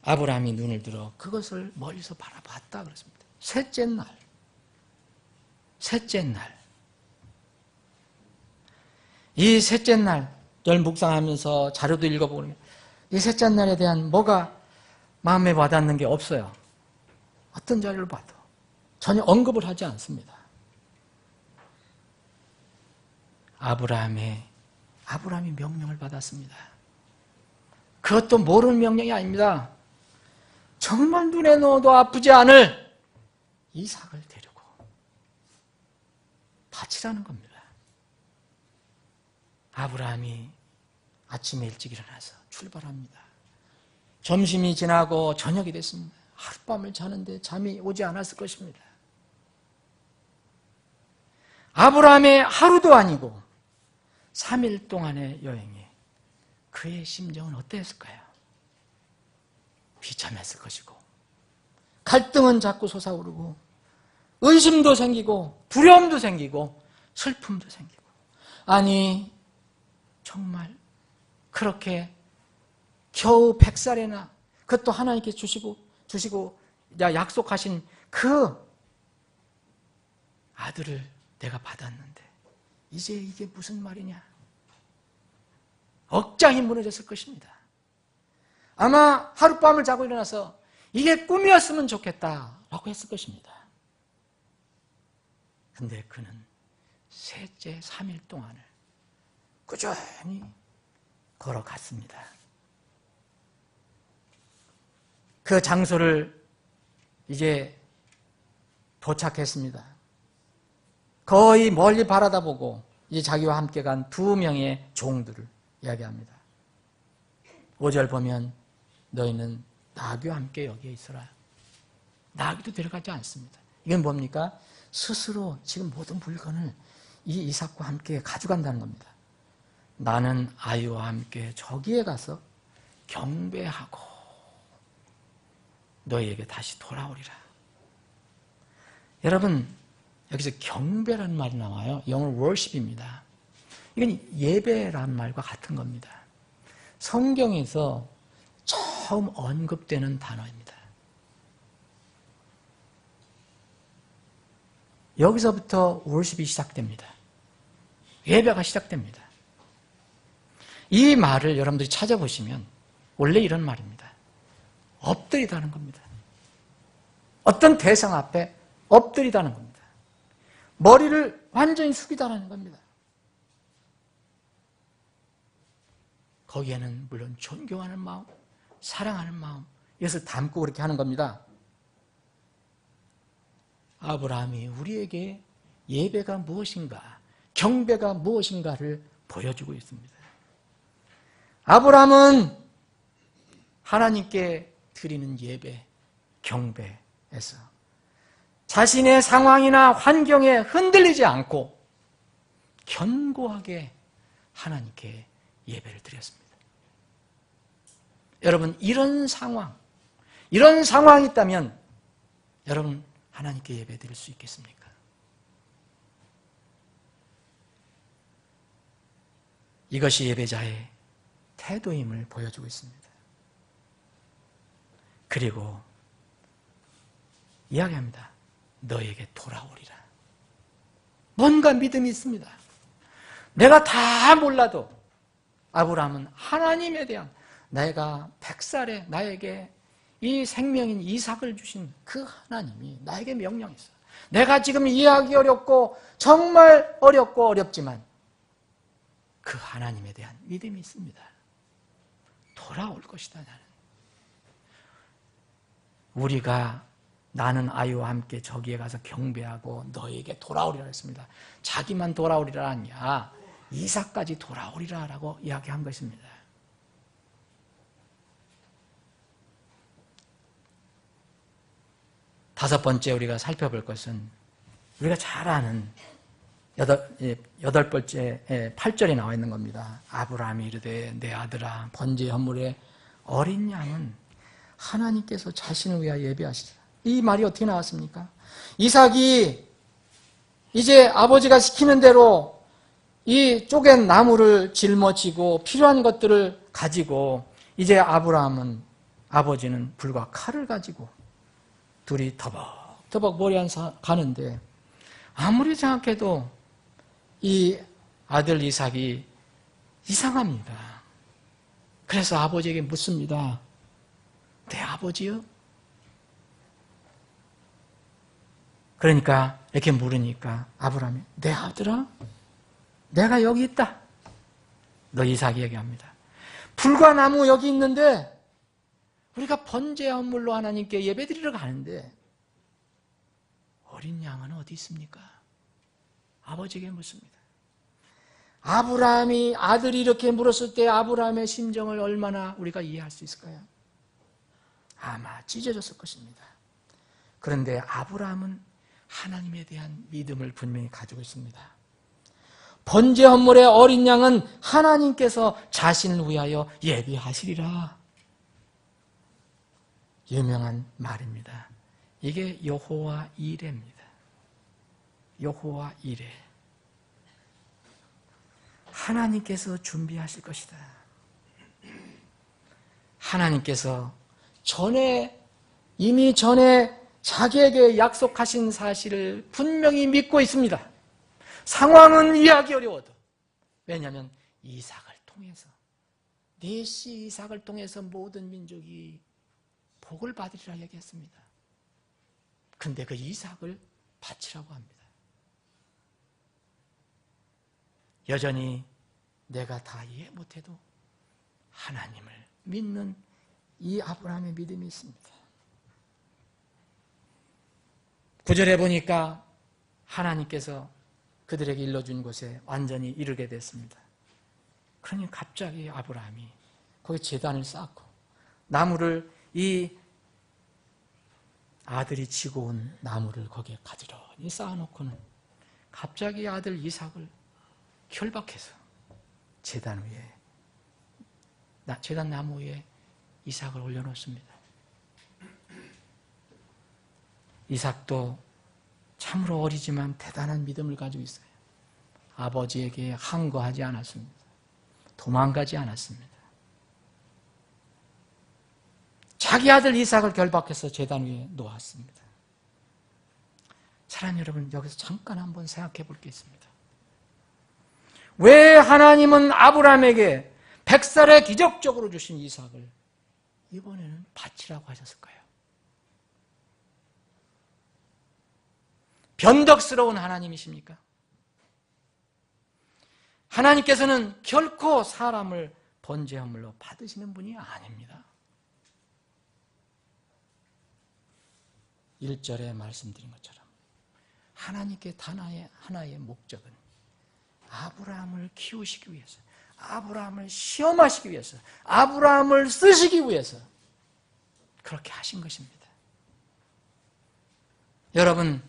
Speaker 5: 아브라함이 눈을 들어 그것을 멀리서 바라봤다 그랬습니다. 셋째 날. 셋째 날. 이 셋째 날을 묵상하면서 자료도 읽어보면 이 셋째 날에 대한 뭐가 마음에 와닿는 게 없어요. 어떤 자료를 봐도 전혀 언급을 하지 않습니다. 아브라함이 명령을 받았습니다. 그것도 모르는 명령이 아닙니다. 정말 눈에 넣어도 아프지 않을 이삭을 데리고 바치라는 겁니다. 아브라함이 아침에 일찍 일어나서 출발합니다. 점심이 지나고 저녁이 됐습니다. 하룻밤을 자는데 잠이 오지 않았을 것입니다. 아브라함의 하루도 아니고 3일 동안의 여행에 그의 심정은 어땠을까요? 비참했을 것이고 갈등은 자꾸 솟아오르고 의심도 생기고 두려움도 생기고 슬픔도 생기고, 아니 정말 그렇게 겨우 100살이나 그것도 하나님께 주시고 약속하신 그 아들을 내가 받았는데 이제 이게 무슨 말이냐? 억장이 무너졌을 것입니다. 아마 하룻밤을 자고 일어나서 이게 꿈이었으면 좋겠다라고 했을 것입니다. 근데 그는 셋째 3일 동안을 꾸준히 걸어갔습니다. 그 장소를 이제 도착했습니다. 거의 멀리 바라다보고 이제 자기와 함께 간 2명의 종들을 이야기합니다. 5절 보면 너희는 나귀와 함께 여기에 있어라. 나귀도 데려가지 않습니다. 이건 뭡니까? 스스로 지금 모든 물건을 이 이삭과 함께 가져간다는 겁니다. 나는 아이와 함께 저기에 가서 경배하고 너희에게 다시 돌아오리라. 여러분, 여기서 경배라는 말이 나와요. 영어로 worship입니다. 이건 예배라는 말과 같은 겁니다. 성경에서 처음 언급되는 단어입니다. 여기서부터 worship이 시작됩니다. 예배가 시작됩니다. 이 말을 여러분들이 찾아보시면 원래 이런 말입니다. 엎드리다는 겁니다. 어떤 대상 앞에 엎드리다는 겁니다. 머리를 완전히 숙이다는 겁니다. 거기에는 물론 존경하는 마음, 사랑하는 마음, 이것을 담고 그렇게 하는 겁니다. 아브라함이 우리에게 예배가 무엇인가, 경배가 무엇인가를 보여주고 있습니다. 아브라함은 하나님께 드리는 예배, 경배에서 자신의 상황이나 환경에 흔들리지 않고 견고하게 하나님께 예배를 드렸습니다. 여러분, 이런 상황이 있다면 여러분 하나님께 예배 드릴 수 있겠습니까? 이것이 예배자의 태도임을 보여주고 있습니다. 그리고 이야기합니다. 너에게 돌아오리라. 뭔가 믿음이 있습니다. 내가 다 몰라도 아브라함은 하나님에 대한, 내가 100살에 나에게 이 생명인 이삭을 주신 그 하나님이 나에게 명령했어. 내가 지금 이해하기 어렵고 정말 어렵고 어렵지만 그 하나님에 대한 믿음이 있습니다. 돌아올 것이다. 나는 아이와 함께 저기에 가서 경배하고 너에게 돌아오리라 했습니다. 자기만 돌아오리라 아니야. 이삭까지 돌아오리라 라고 이야기한 것입니다. 다섯 번째 우리가 살펴볼 것은 우리가 잘 아는 여덟 번째 8절에 나와 있는 겁니다. 아브라함이 이르되 내 아들아 번제 헌물의 어린 양은 하나님께서 자신을 위하여 예배하시라. 이 말이 어떻게 나왔습니까? 이삭이 이제 아버지가 시키는 대로 이 쪼갠 나무를 짊어지고 필요한 것들을 가지고 이제 아버지는 불과 칼을 가지고 둘이 터벅터벅 머리 안 가는데 아무리 생각해도 이 아들 이삭이 이상합니다. 그래서 아버지에게 묻습니다. 내 아버지요? 그러니까 이렇게 물으니까 아브라함이 내 아들아? 내가 여기 있다. 너 이삭이 얘기합니다. 불과 나무 여기 있는데 우리가 번제 헌물로 하나님께 예배드리러 가는데 어린 양은 어디 있습니까? 아버지에게 묻습니다. 아브라함이 아들이 이렇게 물었을 때 아브라함의 심정을 얼마나 우리가 이해할 수 있을까요? 아마 찢어졌을 것입니다. 그런데 아브라함은 하나님에 대한 믿음을 분명히 가지고 있습니다. 번제 헌물의 어린 양은 하나님께서 자신을 위하여 예비하시리라. 유명한 말입니다. 이게 여호와 이레입니다. 여호와 이레. 하나님께서 준비하실 것이다. 하나님께서 이미 전에 자기에게 약속하신 사실을 분명히 믿고 있습니다. 상황은 이해하기 어려워도. 왜냐하면 이삭을 통해서, 네 씨 이삭을 통해서 모든 민족이 복을 받으리라 얘기했습니다. 근데 그 이삭을 바치라고 합니다. 여전히 내가 다 이해 못해도 하나님을 믿는 이 아브라함의 믿음이 있습니다. 9절에 보니까 하나님께서 그들에게 일러준 곳에 완전히 이르게 됐습니다. 그러니 갑자기 아브라함이 거기 제단을 쌓고 나무를, 이 아들이 지고 온 나무를 거기에 가지런히 쌓아놓고는 갑자기 아들 이삭을 결박해서 제단 위에, 제단 나무 위에 이삭을 올려놓습니다. 이삭도 참으로 어리지만 대단한 믿음을 가지고 있어요. 아버지에게 항거하지 않았습니다. 도망가지 않았습니다. 자기 아들 이삭을 결박해서 제단 위에 놓았습니다. 사랑하는 여러분, 여기서 잠깐 한번 생각해 볼 게 있습니다. 왜 하나님은 아브라함에게 100살에 기적적으로 주신 이삭을 이번에는 바치라고 하셨을까요? 변덕스러운 하나님이십니까? 하나님께서는 결코 사람을 번제함물로 받으시는 분이 아닙니다. 1절에 말씀드린 것처럼 하나님께 단 하나의 목적은 아브라함을 키우시기 위해서, 아브라함을 시험하시기 위해서, 아브라함을 쓰시기 위해서 그렇게 하신 것입니다. 여러분,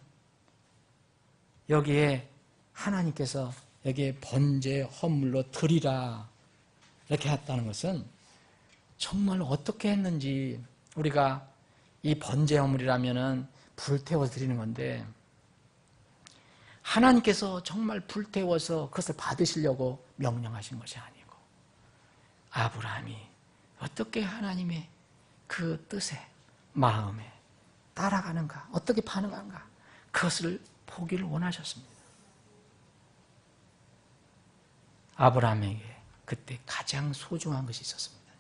Speaker 5: 여기에 하나님께서 여기에 번제 헌물로 드리라 이렇게 했다는 것은 정말 어떻게 했는지, 우리가 이 번제 헌물이라면은 불태워 드리는 건데 하나님께서 정말 불태워서 그것을 받으시려고 명령하신 것이 아니고 아브라함이 어떻게 하나님의 그 뜻에, 마음에 따라가는가, 어떻게 반응하는가, 그것을 보기를 원하셨습니다. 아브라함에게 그때 가장 소중한 것이 있었습니다.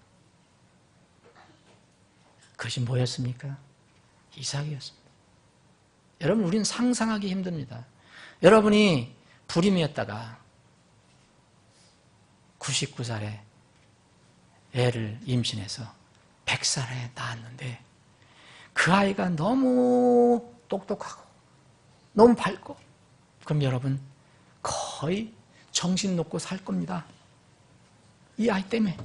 Speaker 5: 그것이 뭐였습니까? 이삭이었습니다. 여러분, 우리는 상상하기 힘듭니다. 여러분이 불임이었다가 99살에 애를 임신해서 100살에 낳았는데 그 아이가 너무 똑똑하고 너무 밝고, 그럼 여러분 거의 정신 놓고 살 겁니다. 이 아이 때문에.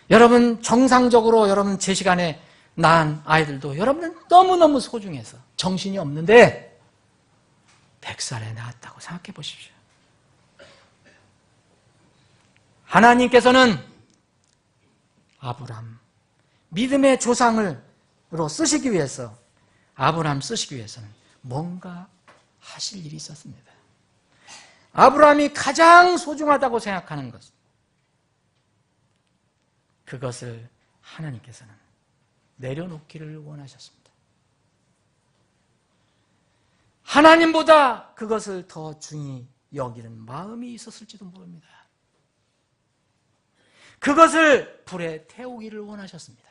Speaker 5: 여러분 정상적으로 여러분 제 시간에 낳은 아이들도 여러분은 너무너무 소중해서 정신이 없는데 100살에 낳았다고 생각해 보십시오. 하나님께서는 아브라함 믿음의 조상으로 쓰시기 위해서, 아브라함 쓰시기 위해서는 뭔가 하실 일이 있었습니다. 아브라함이 가장 소중하다고 생각하는 것, 그것을 하나님께서는 내려놓기를 원하셨습니다. 하나님보다 그것을 더 중히 여기는 마음이 있었을지도 모릅니다. 그것을 불에 태우기를 원하셨습니다.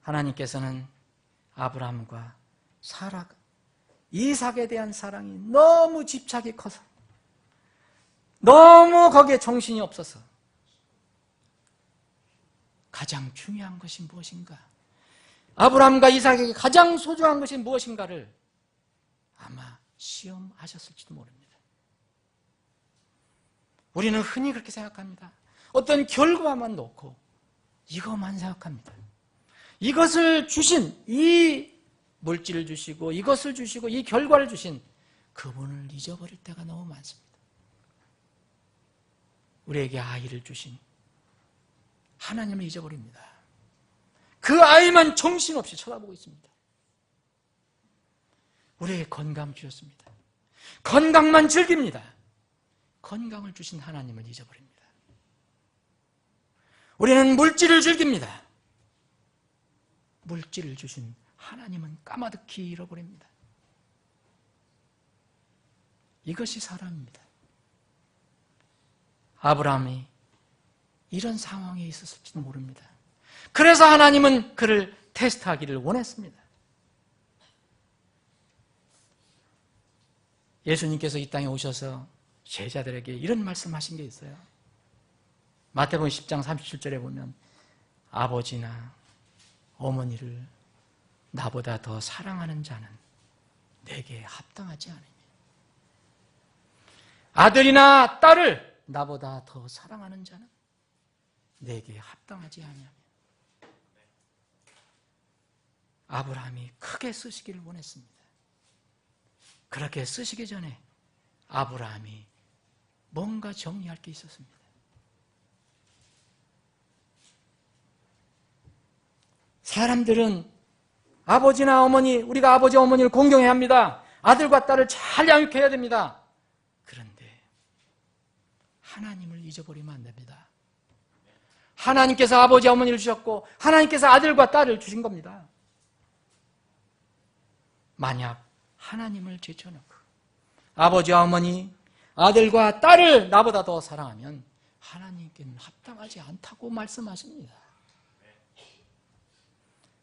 Speaker 5: 하나님께서는 아브라함과 사라, 이삭에 대한 사랑이 너무 집착이 커서, 너무 거기에 정신이 없어서 가장 중요한 것이 무엇인가, 아브라함과 이삭에게 가장 소중한 것이 무엇인가를 아마 시험하셨을지도 모릅니다. 우리는 흔히 그렇게 생각합니다. 어떤 결과만 놓고 이것만 생각합니다. 이것을 주신, 이 물질을 주시고 이것을 주시고 이 결과를 주신 그분을 잊어버릴 때가 너무 많습니다. 우리에게 아이를 주신 하나님을 잊어버립니다. 그 아이만 정신없이 쳐다보고 있습니다. 우리에게 건강 주셨습니다. 건강만 즐깁니다. 건강을 주신 하나님을 잊어버립니다. 우리는 물질을 즐깁니다. 물질을 주신 하나님은 까마득히 잃어버립니다. 이것이 사람입니다. 아브라함이 이런 상황에 있었을지도 모릅니다. 그래서 하나님은 그를 테스트하기를 원했습니다. 예수님께서 이 땅에 오셔서 제자들에게 이런 말씀하신 게 있어요. 마태복음 10장 37절에 보면 아버지나 어머니를 나보다 더 사랑하는 자는 내게 합당하지 않으니 아들이나 딸을 나보다 더 사랑하는 자는 내게 합당하지 아니하며 아브라함이 크게 쓰시기를 원했습니다. 그렇게 쓰시기 전에 아브라함이 뭔가 정리할 게 있었습니다. 사람들은 아버지나 어머니, 우리가 아버지 어머니를 공경해야 합니다. 아들과 딸을 잘 양육해야 됩니다. 그런데 하나님을 잊어버리면 안 됩니다. 하나님께서 아버지 어머니를 주셨고 하나님께서 아들과 딸을 주신 겁니다. 만약 하나님을 제쳐놓고 아버지와 어머니, 아들과 딸을 나보다 더 사랑하면 하나님께는 합당하지 않다고 말씀하십니다.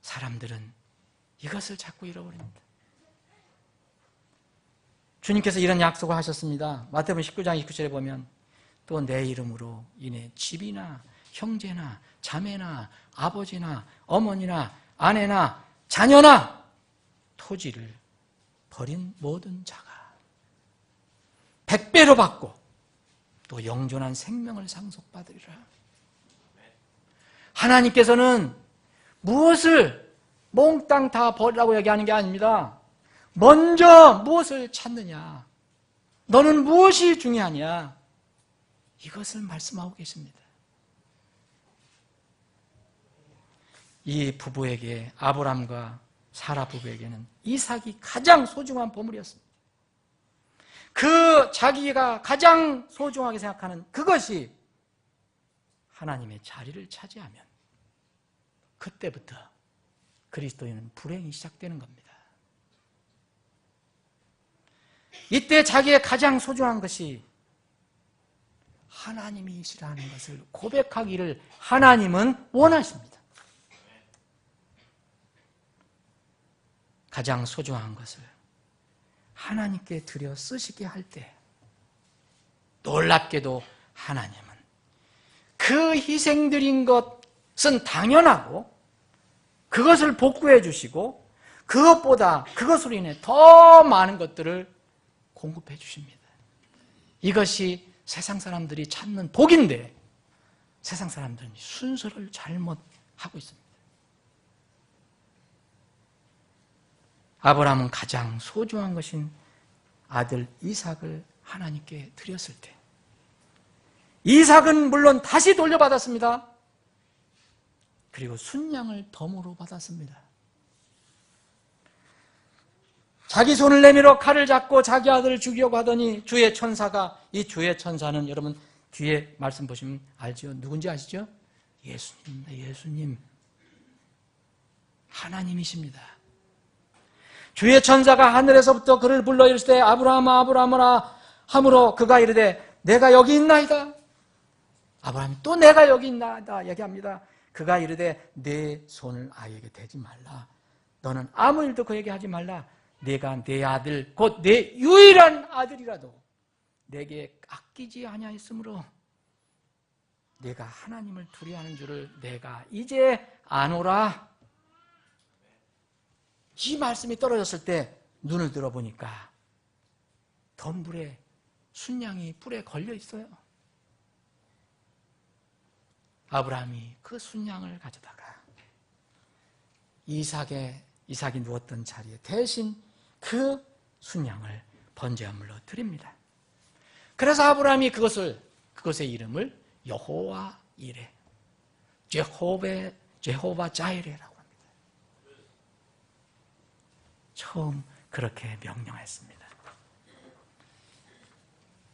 Speaker 5: 사람들은 이것을 자꾸 잃어버립니다. 주님께서 이런 약속을 하셨습니다. 마태복음 19장 29절에 보면 또 내 이름으로 인해 집이나 형제나 자매나 아버지나 어머니나 아내나 자녀나 토지를 버린 모든 자가 100배로 받고 또 영존한 생명을 상속받으리라. 하나님께서는 무엇을 몽땅 다 버리라고 얘기하는 게 아닙니다. 먼저 무엇을 찾느냐, 너는 무엇이 중요하냐, 이것을 말씀하고 계십니다. 이 부부에게, 아브람과 사라 부부에게는 이삭이 가장 소중한 보물이었습니다. 그 자기가 가장 소중하게 생각하는 그것이 하나님의 자리를 차지하면 그때부터 그리스도인은 불행이 시작되는 겁니다. 이때 자기의 가장 소중한 것이 하나님이시라는 것을 고백하기를 하나님은 원하십니다. 가장 소중한 것을 하나님께 드려 쓰시게 할 때 놀랍게도 하나님은 그 희생드린 것은 당연하고 그것을 복구해 주시고 그것보다 그것으로 인해 더 많은 것들을 공급해 주십니다. 이것이 세상 사람들이 찾는 복인데 세상 사람들은 순서를 잘못하고 있습니다. 아브라함은 가장 소중한 것인 아들 이삭을 하나님께 드렸을 때 이삭은 물론 다시 돌려받았습니다. 그리고 순양을 덤으로 받았습니다. 자기 손을 내밀어 칼을 잡고 자기 아들을 죽이려고 하더니 주의 천사가, 이 주의 천사는 여러분 뒤에 말씀 보시면 알죠? 누군지 아시죠? 예수님입니다. 예수님. 하나님이십니다. 주의 천사가 하늘에서부터 그를 불러 이르실 때 아브라함아 아브라함아 하므로 그가 이르되 내가 여기 있나이다. 아브라함이 또 내가 여기 있나이다 얘기합니다. 그가 이르되 내 손을 아이에게 대지 말라. 너는 아무 일도 그에게 하지 말라. 내가 내 아들 곧 내 유일한 아들이라도 내게 아끼지 아니하였으므로 내가 하나님을 두려워하는 줄을 내가 이제 아노라. 이 말씀이 떨어졌을 때 눈을 들어보니까 덤불에 순양이 뿔에 걸려 있어요. 아브라함이 그 순양을 가져다가 이삭이 누웠던 자리에 대신 그 순양을 번제물로 드립니다. 그래서 아브라함이 그것의 이름을 여호와 이레, 제호바 자이레라고 합니다. 처음 그렇게 명령했습니다.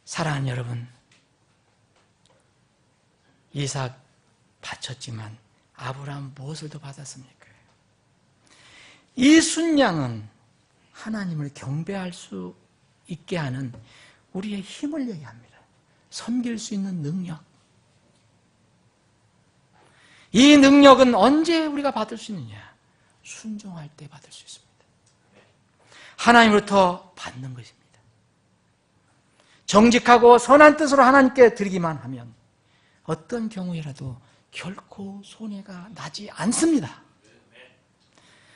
Speaker 5: 사랑하는 여러분, 이삭 바쳤지만 아브라함 무엇을 더 받았습니까? 이 순양은 하나님을 경배할 수 있게 하는 우리의 힘을 얘기합니다. 섬길 수 있는 능력. 이 능력은 언제 우리가 받을 수 있느냐? 순종할 때 받을 수 있습니다. 하나님으로부터 받는 것입니다. 정직하고 선한 뜻으로 하나님께 드리기만 하면 어떤 경우에라도 결코 손해가 나지 않습니다.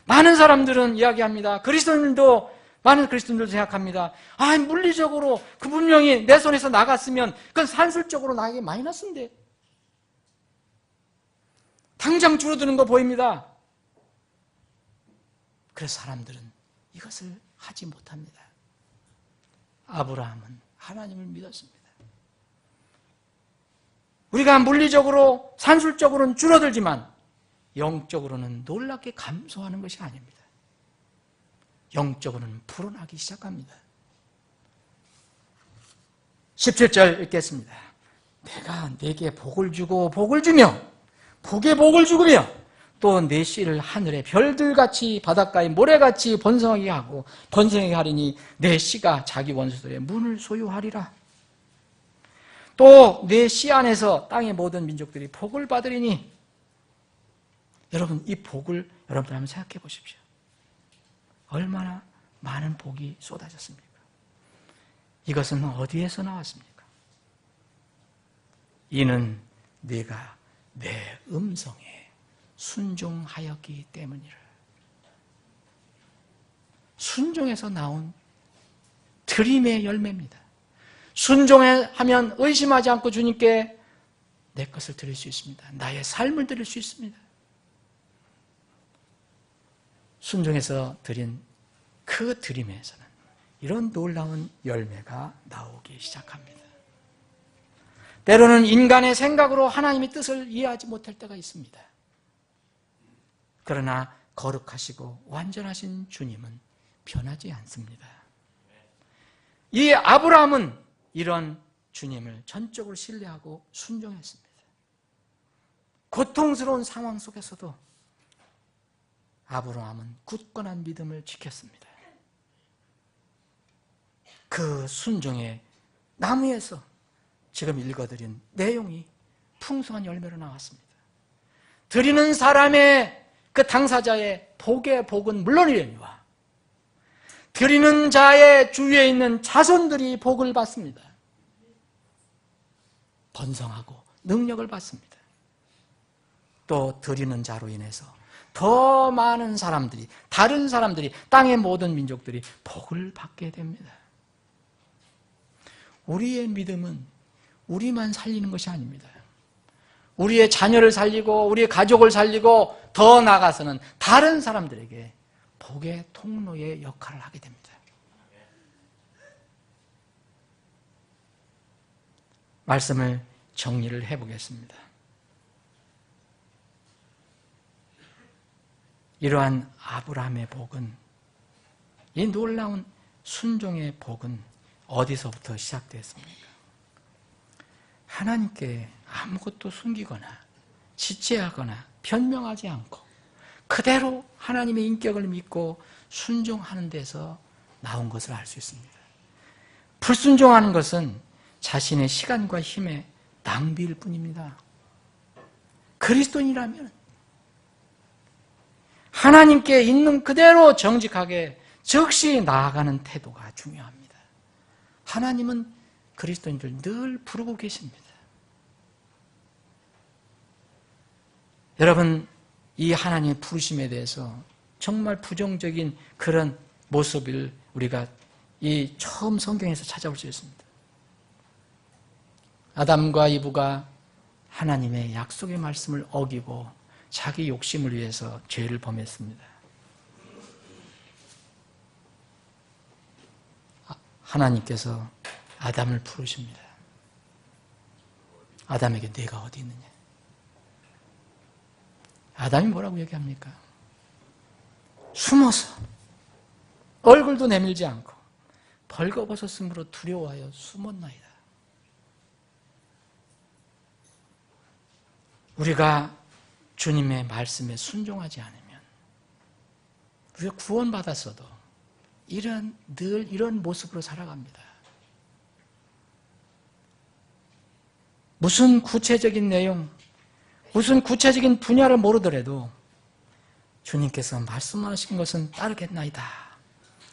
Speaker 5: 많은 사람들은 이야기합니다. 많은 그리스도인들도 생각합니다. 물리적으로 그 분명히 내 손에서 나갔으면 그건 산술적으로 나에게 마이너스인데 당장 줄어드는 거 보입니다. 그래서 사람들은 이것을 하지 못합니다. 아브라함은 하나님을 믿었습니다. 우리가 물리적으로 산술적으로는 줄어들지만 영적으로는 놀랍게 감소하는 것이 아닙니다. 영적으로는 불어나기 시작합니다. 17절 읽겠습니다. 내가 네게 복을 주고 복을 주며 복에 복을 주으며 또 내 씨를 하늘의 별들같이 바닷가의 모래같이 번성하게 하고 번성하게 하리니 내 씨가 자기 원수들의 문을 소유하리라. 또 내 씨 안에서 땅의 모든 민족들이 복을 받으리니. 여러분, 이 복을 여러분들 한번 생각해 보십시오. 얼마나 많은 복이 쏟아졌습니까? 이것은 어디에서 나왔습니까? 이는 네가 내 음성에 순종하였기 때문이라. 순종에서 나온 드림의 열매입니다. 순종하면 의심하지 않고 주님께 내 것을 드릴 수 있습니다. 나의 삶을 드릴 수 있습니다. 순종해서 드린 그 드림에서는 이런 놀라운 열매가 나오기 시작합니다. 때로는 인간의 생각으로 하나님의 뜻을 이해하지 못할 때가 있습니다. 그러나 거룩하시고 완전하신 주님은 변하지 않습니다. 이 아브라함은 이런 주님을 전적으로 신뢰하고 순종했습니다. 고통스러운 상황 속에서도 아브라함은 굳건한 믿음을 지켰습니다. 그 순종의 나무에서 지금 읽어드린 내용이 풍성한 열매로 나왔습니다. 드리는 사람의 그 당사자의 복의 복은 물론이려니와 드리는 자의 주위에 있는 자손들이 복을 받습니다. 번성하고 능력을 받습니다. 또 드리는 자로 인해서 더 많은 사람들이, 다른 사람들이, 땅의 모든 민족들이 복을 받게 됩니다. 우리의 믿음은 우리만 살리는 것이 아닙니다. 우리의 자녀를 살리고 우리의 가족을 살리고 더 나아가서는 다른 사람들에게 복의 통로의 역할을 하게 됩니다. 말씀을 정리를 해보겠습니다. 이러한 아브라함의 복은, 이 놀라운 순종의 복은 어디서부터 시작됐습니까? 하나님께 아무것도 숨기거나 지체하거나 변명하지 않고 그대로 하나님의 인격을 믿고 순종하는 데서 나온 것을 알 수 있습니다. 불순종하는 것은 자신의 시간과 힘의 낭비일 뿐입니다. 그리스도인이라면 하나님께 있는 그대로 정직하게 즉시 나아가는 태도가 중요합니다. 하나님은 그리스도인들 늘 부르고 계십니다. 여러분, 이 하나님의 부르심에 대해서 정말 부정적인 그런 모습을 우리가 이 처음 성경에서 찾아볼 수 있습니다. 아담과 이브가 하나님의 약속의 말씀을 어기고 자기 욕심을 위해서 죄를 범했습니다. 하나님께서 아담을 부르십니다. 아담에게 네가 어디 있느냐? 아담이 뭐라고 얘기합니까? 숨어서 얼굴도 내밀지 않고 벌거벗었으므로 두려워하여 숨었나이다. 우리가 주님의 말씀에 순종하지 않으면 우리가 구원받았어도 늘 이런 모습으로 살아갑니다. 무슨 구체적인 내용, 무슨 구체적인 분야를 모르더라도 주님께서 말씀하신 것은 따르겠나이다.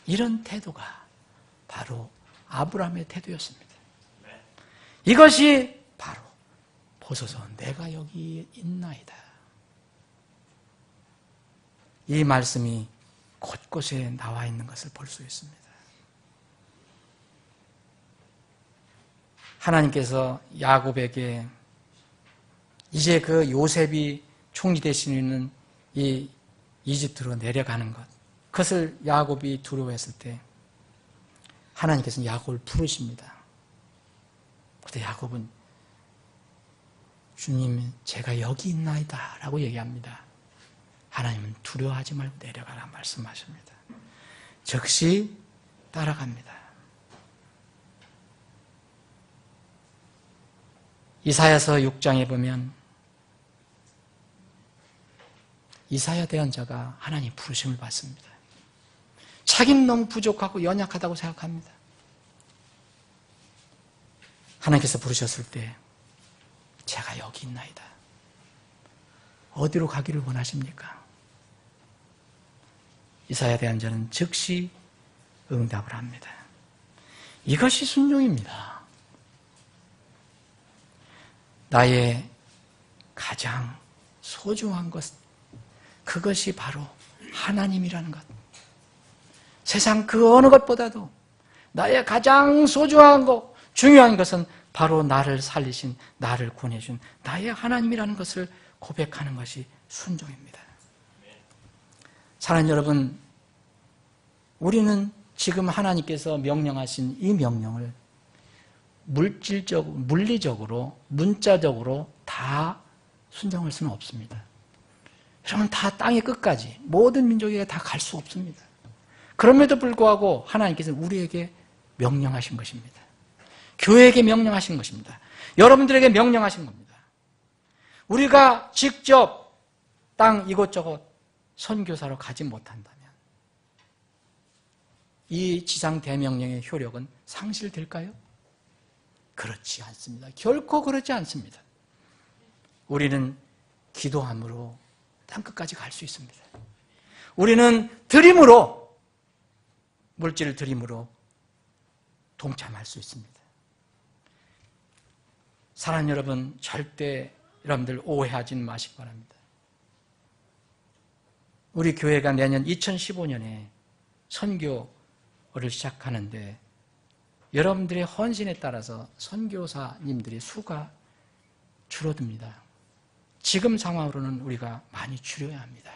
Speaker 5: 이런 태도가 바로 아브라함의 태도였습니다. 이것이 바로 보소서 내가 여기 있나이다. 이 말씀이 곳곳에 나와 있는 것을 볼 수 있습니다. 하나님께서 야곱에게 이제 그 요셉이 총리 되시는 이 이집트로 내려가는 것, 그것을 야곱이 두려워했을 때 하나님께서는 야곱을 부르십니다. 그때 야곱은 주님 제가 여기 있나이다 라고 얘기합니다. 하나님은 두려워하지 말고 내려가라 말씀하십니다. 즉시 따라갑니다. 이사야서 6장에 보면 이사야 대언자가 하나님 부르심을 받습니다. 자기는 너무 부족하고 연약하다고 생각합니다. 하나님께서 부르셨을 때 제가 여기 있나이다. 어디로 가기를 원하십니까? 이사야 대언자는 즉시 응답을 합니다. 이것이 순종입니다. 나의 가장 소중한 것, 그것이 바로 하나님이라는 것. 세상 그 어느 것보다도 나의 가장 소중한 것, 중요한 것은 바로 나를 살리신, 나를 구원해준 나의 하나님이라는 것을 고백하는 것이 순종입니다. 사랑하는 여러분, 우리는 지금 하나님께서 명령하신 이 명령을 물리적으로, 문자적으로 다 순종할 수는 없습니다. 여러분, 다 땅의 끝까지 모든 민족에게 다 갈 수 없습니다. 그럼에도 불구하고 하나님께서는 우리에게 명령하신 것입니다. 교회에게 명령하신 것입니다. 여러분들에게 명령하신 겁니다. 우리가 직접 땅 이곳저곳 선교사로 가지 못한다면 이 지상 대명령의 효력은 상실될까요? 그렇지 않습니다. 결코 그렇지 않습니다. 우리는 기도함으로 땅끝까지 갈 수 있습니다. 우리는 드림으로, 물질을 드림으로 동참할 수 있습니다. 사랑하는 여러분, 절대 여러분들 오해하지 마시기 바랍니다. 우리 교회가 내년 2015년에 선교를 시작하는데 여러분들의 헌신에 따라서 선교사님들의 수가 줄어듭니다. 지금 상황으로는 우리가 많이 줄여야 합니다.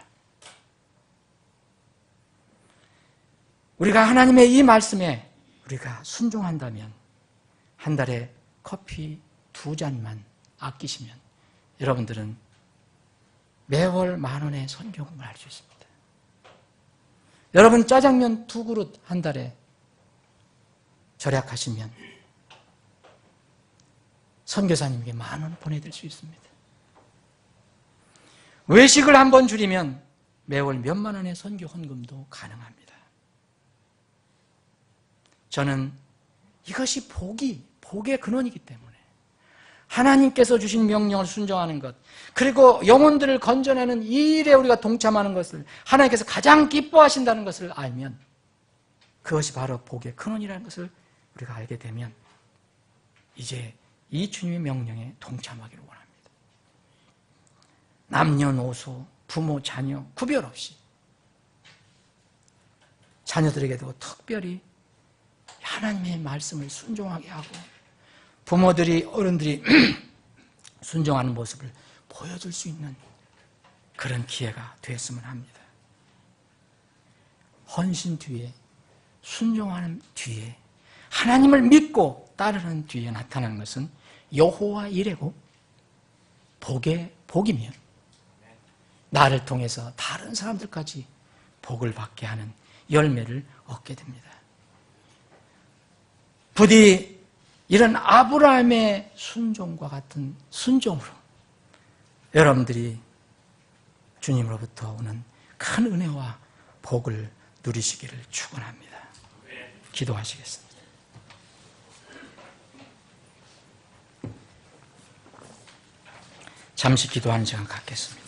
Speaker 5: 우리가 하나님의 이 말씀에 우리가 순종한다면 한 달에 커피 2잔만 아끼시면 여러분들은 매월 10,000원의 선교금을 할 수 있습니다. 여러분 짜장면 2그릇 한 달에 절약하시면 선교사님에게 10,000원 보내드릴 수 있습니다. 외식을 한번 줄이면 매월 몇만 원의 선교 헌금도 가능합니다. 저는 이것이 복의 근원이기 때문에 하나님께서 주신 명령을 순종하는 것, 그리고 영혼들을 건져내는 이 일에 우리가 동참하는 것을 하나님께서 가장 기뻐하신다는 것을 알면 그것이 바로 복의 근원이라는 것을 우리가 알게 되면 이제 이 주님의 명령에 동참하기를 원합니다. 남녀노소, 부모, 자녀 구별 없이 자녀들에게도 특별히 하나님의 말씀을 순종하게 하고 부모들이, 어른들이 순종하는 모습을 보여줄 수 있는 그런 기회가 되었으면 합니다. 헌신 뒤에, 순종하는 뒤에, 하나님을 믿고 따르는 뒤에 나타나는 것은 여호와 이레고 복의 복이며 나를 통해서 다른 사람들까지 복을 받게 하는 열매를 얻게 됩니다. 부디 이런 아브라함의 순종과 같은 순종으로 여러분들이 주님으로부터 오는 큰 은혜와 복을 누리시기를 축원합니다. 기도하시겠습니다. 잠시 기도하는 시간 갖겠습니다.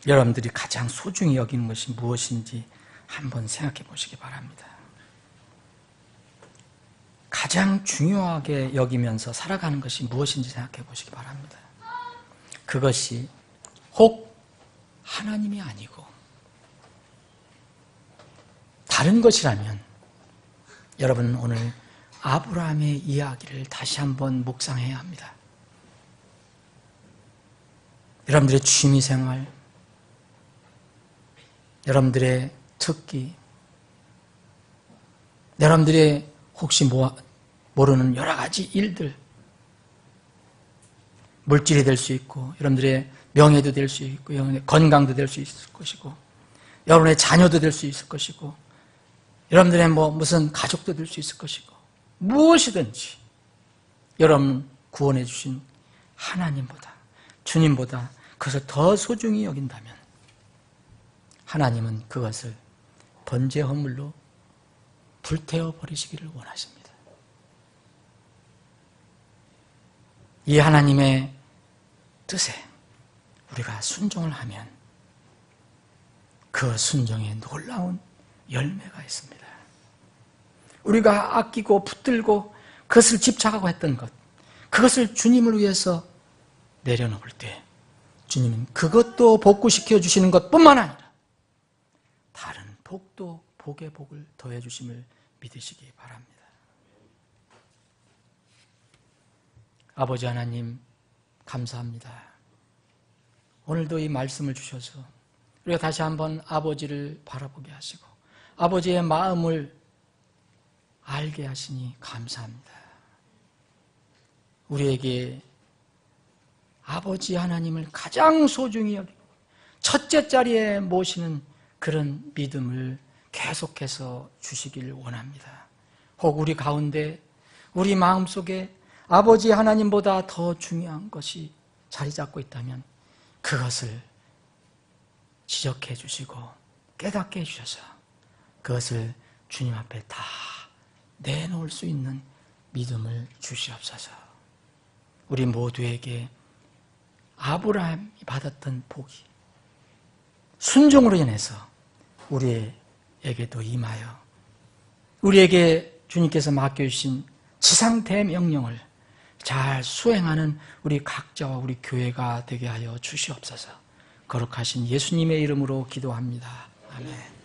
Speaker 5: 여러분들이 가장 소중히 여기는 것이 무엇인지 한번 생각해 보시기 바랍니다. 가장 중요하게 여기면서 살아가는 것이 무엇인지 생각해 보시기 바랍니다. 그것이 혹 하나님이 아니고 다른 것이라면 여러분 오늘 아브라함의 이야기를 다시 한번 묵상해야 합니다. 여러분들의 취미생활, 여러분들의 특기, 여러분들의 혹시 모르는 여러 가지 일들, 물질이 될 수 있고 여러분들의 명예도 될 수 있고 여러분의 건강도 될 수 있을 것이고 여러분의 자녀도 될 수 있을 것이고 여러분들의 무슨 가족도 될 수 있을 것이고 무엇이든지 여러분 구원해 주신 하나님보다 주님보다 그것을 더 소중히 여긴다면 하나님은 그것을 번제 허물로 불태워 버리시기를 원하십니다. 이 하나님의 뜻에 우리가 순종을 하면 그 순종에 놀라운 열매가 있습니다. 우리가 아끼고 붙들고 그것을 집착하고 했던 것, 그것을 주님을 위해서 내려놓을 때 주님은 그것도 복구시켜 주시는 것뿐만 아니라 다른 복도 복의 복을 더해 주심을 믿으시기 바랍니다. 아버지 하나님 감사합니다. 오늘도 이 말씀을 주셔서 우리가 다시 한번 아버지를 바라보게 하시고 아버지의 마음을 알게 하시니 감사합니다. 우리에게 아버지 하나님을 가장 소중히 여기고 첫째 자리에 모시는 그런 믿음을 계속해서 주시길 원합니다. 혹 우리 가운데 우리 마음속에 아버지 하나님보다 더 중요한 것이 자리 잡고 있다면 그것을 지적해 주시고 깨닫게 해주셔서 그것을 주님 앞에 다 내놓을 수 있는 믿음을 주시옵소서. 우리 모두에게 아브라함이 받았던 복이 순종으로 인해서 우리에게도 임하여 우리에게 주님께서 맡겨주신 지상대명령을 잘 수행하는 우리 각자와 우리 교회가 되게 하여 주시옵소서. 거룩하신 예수님의 이름으로 기도합니다. 아멘.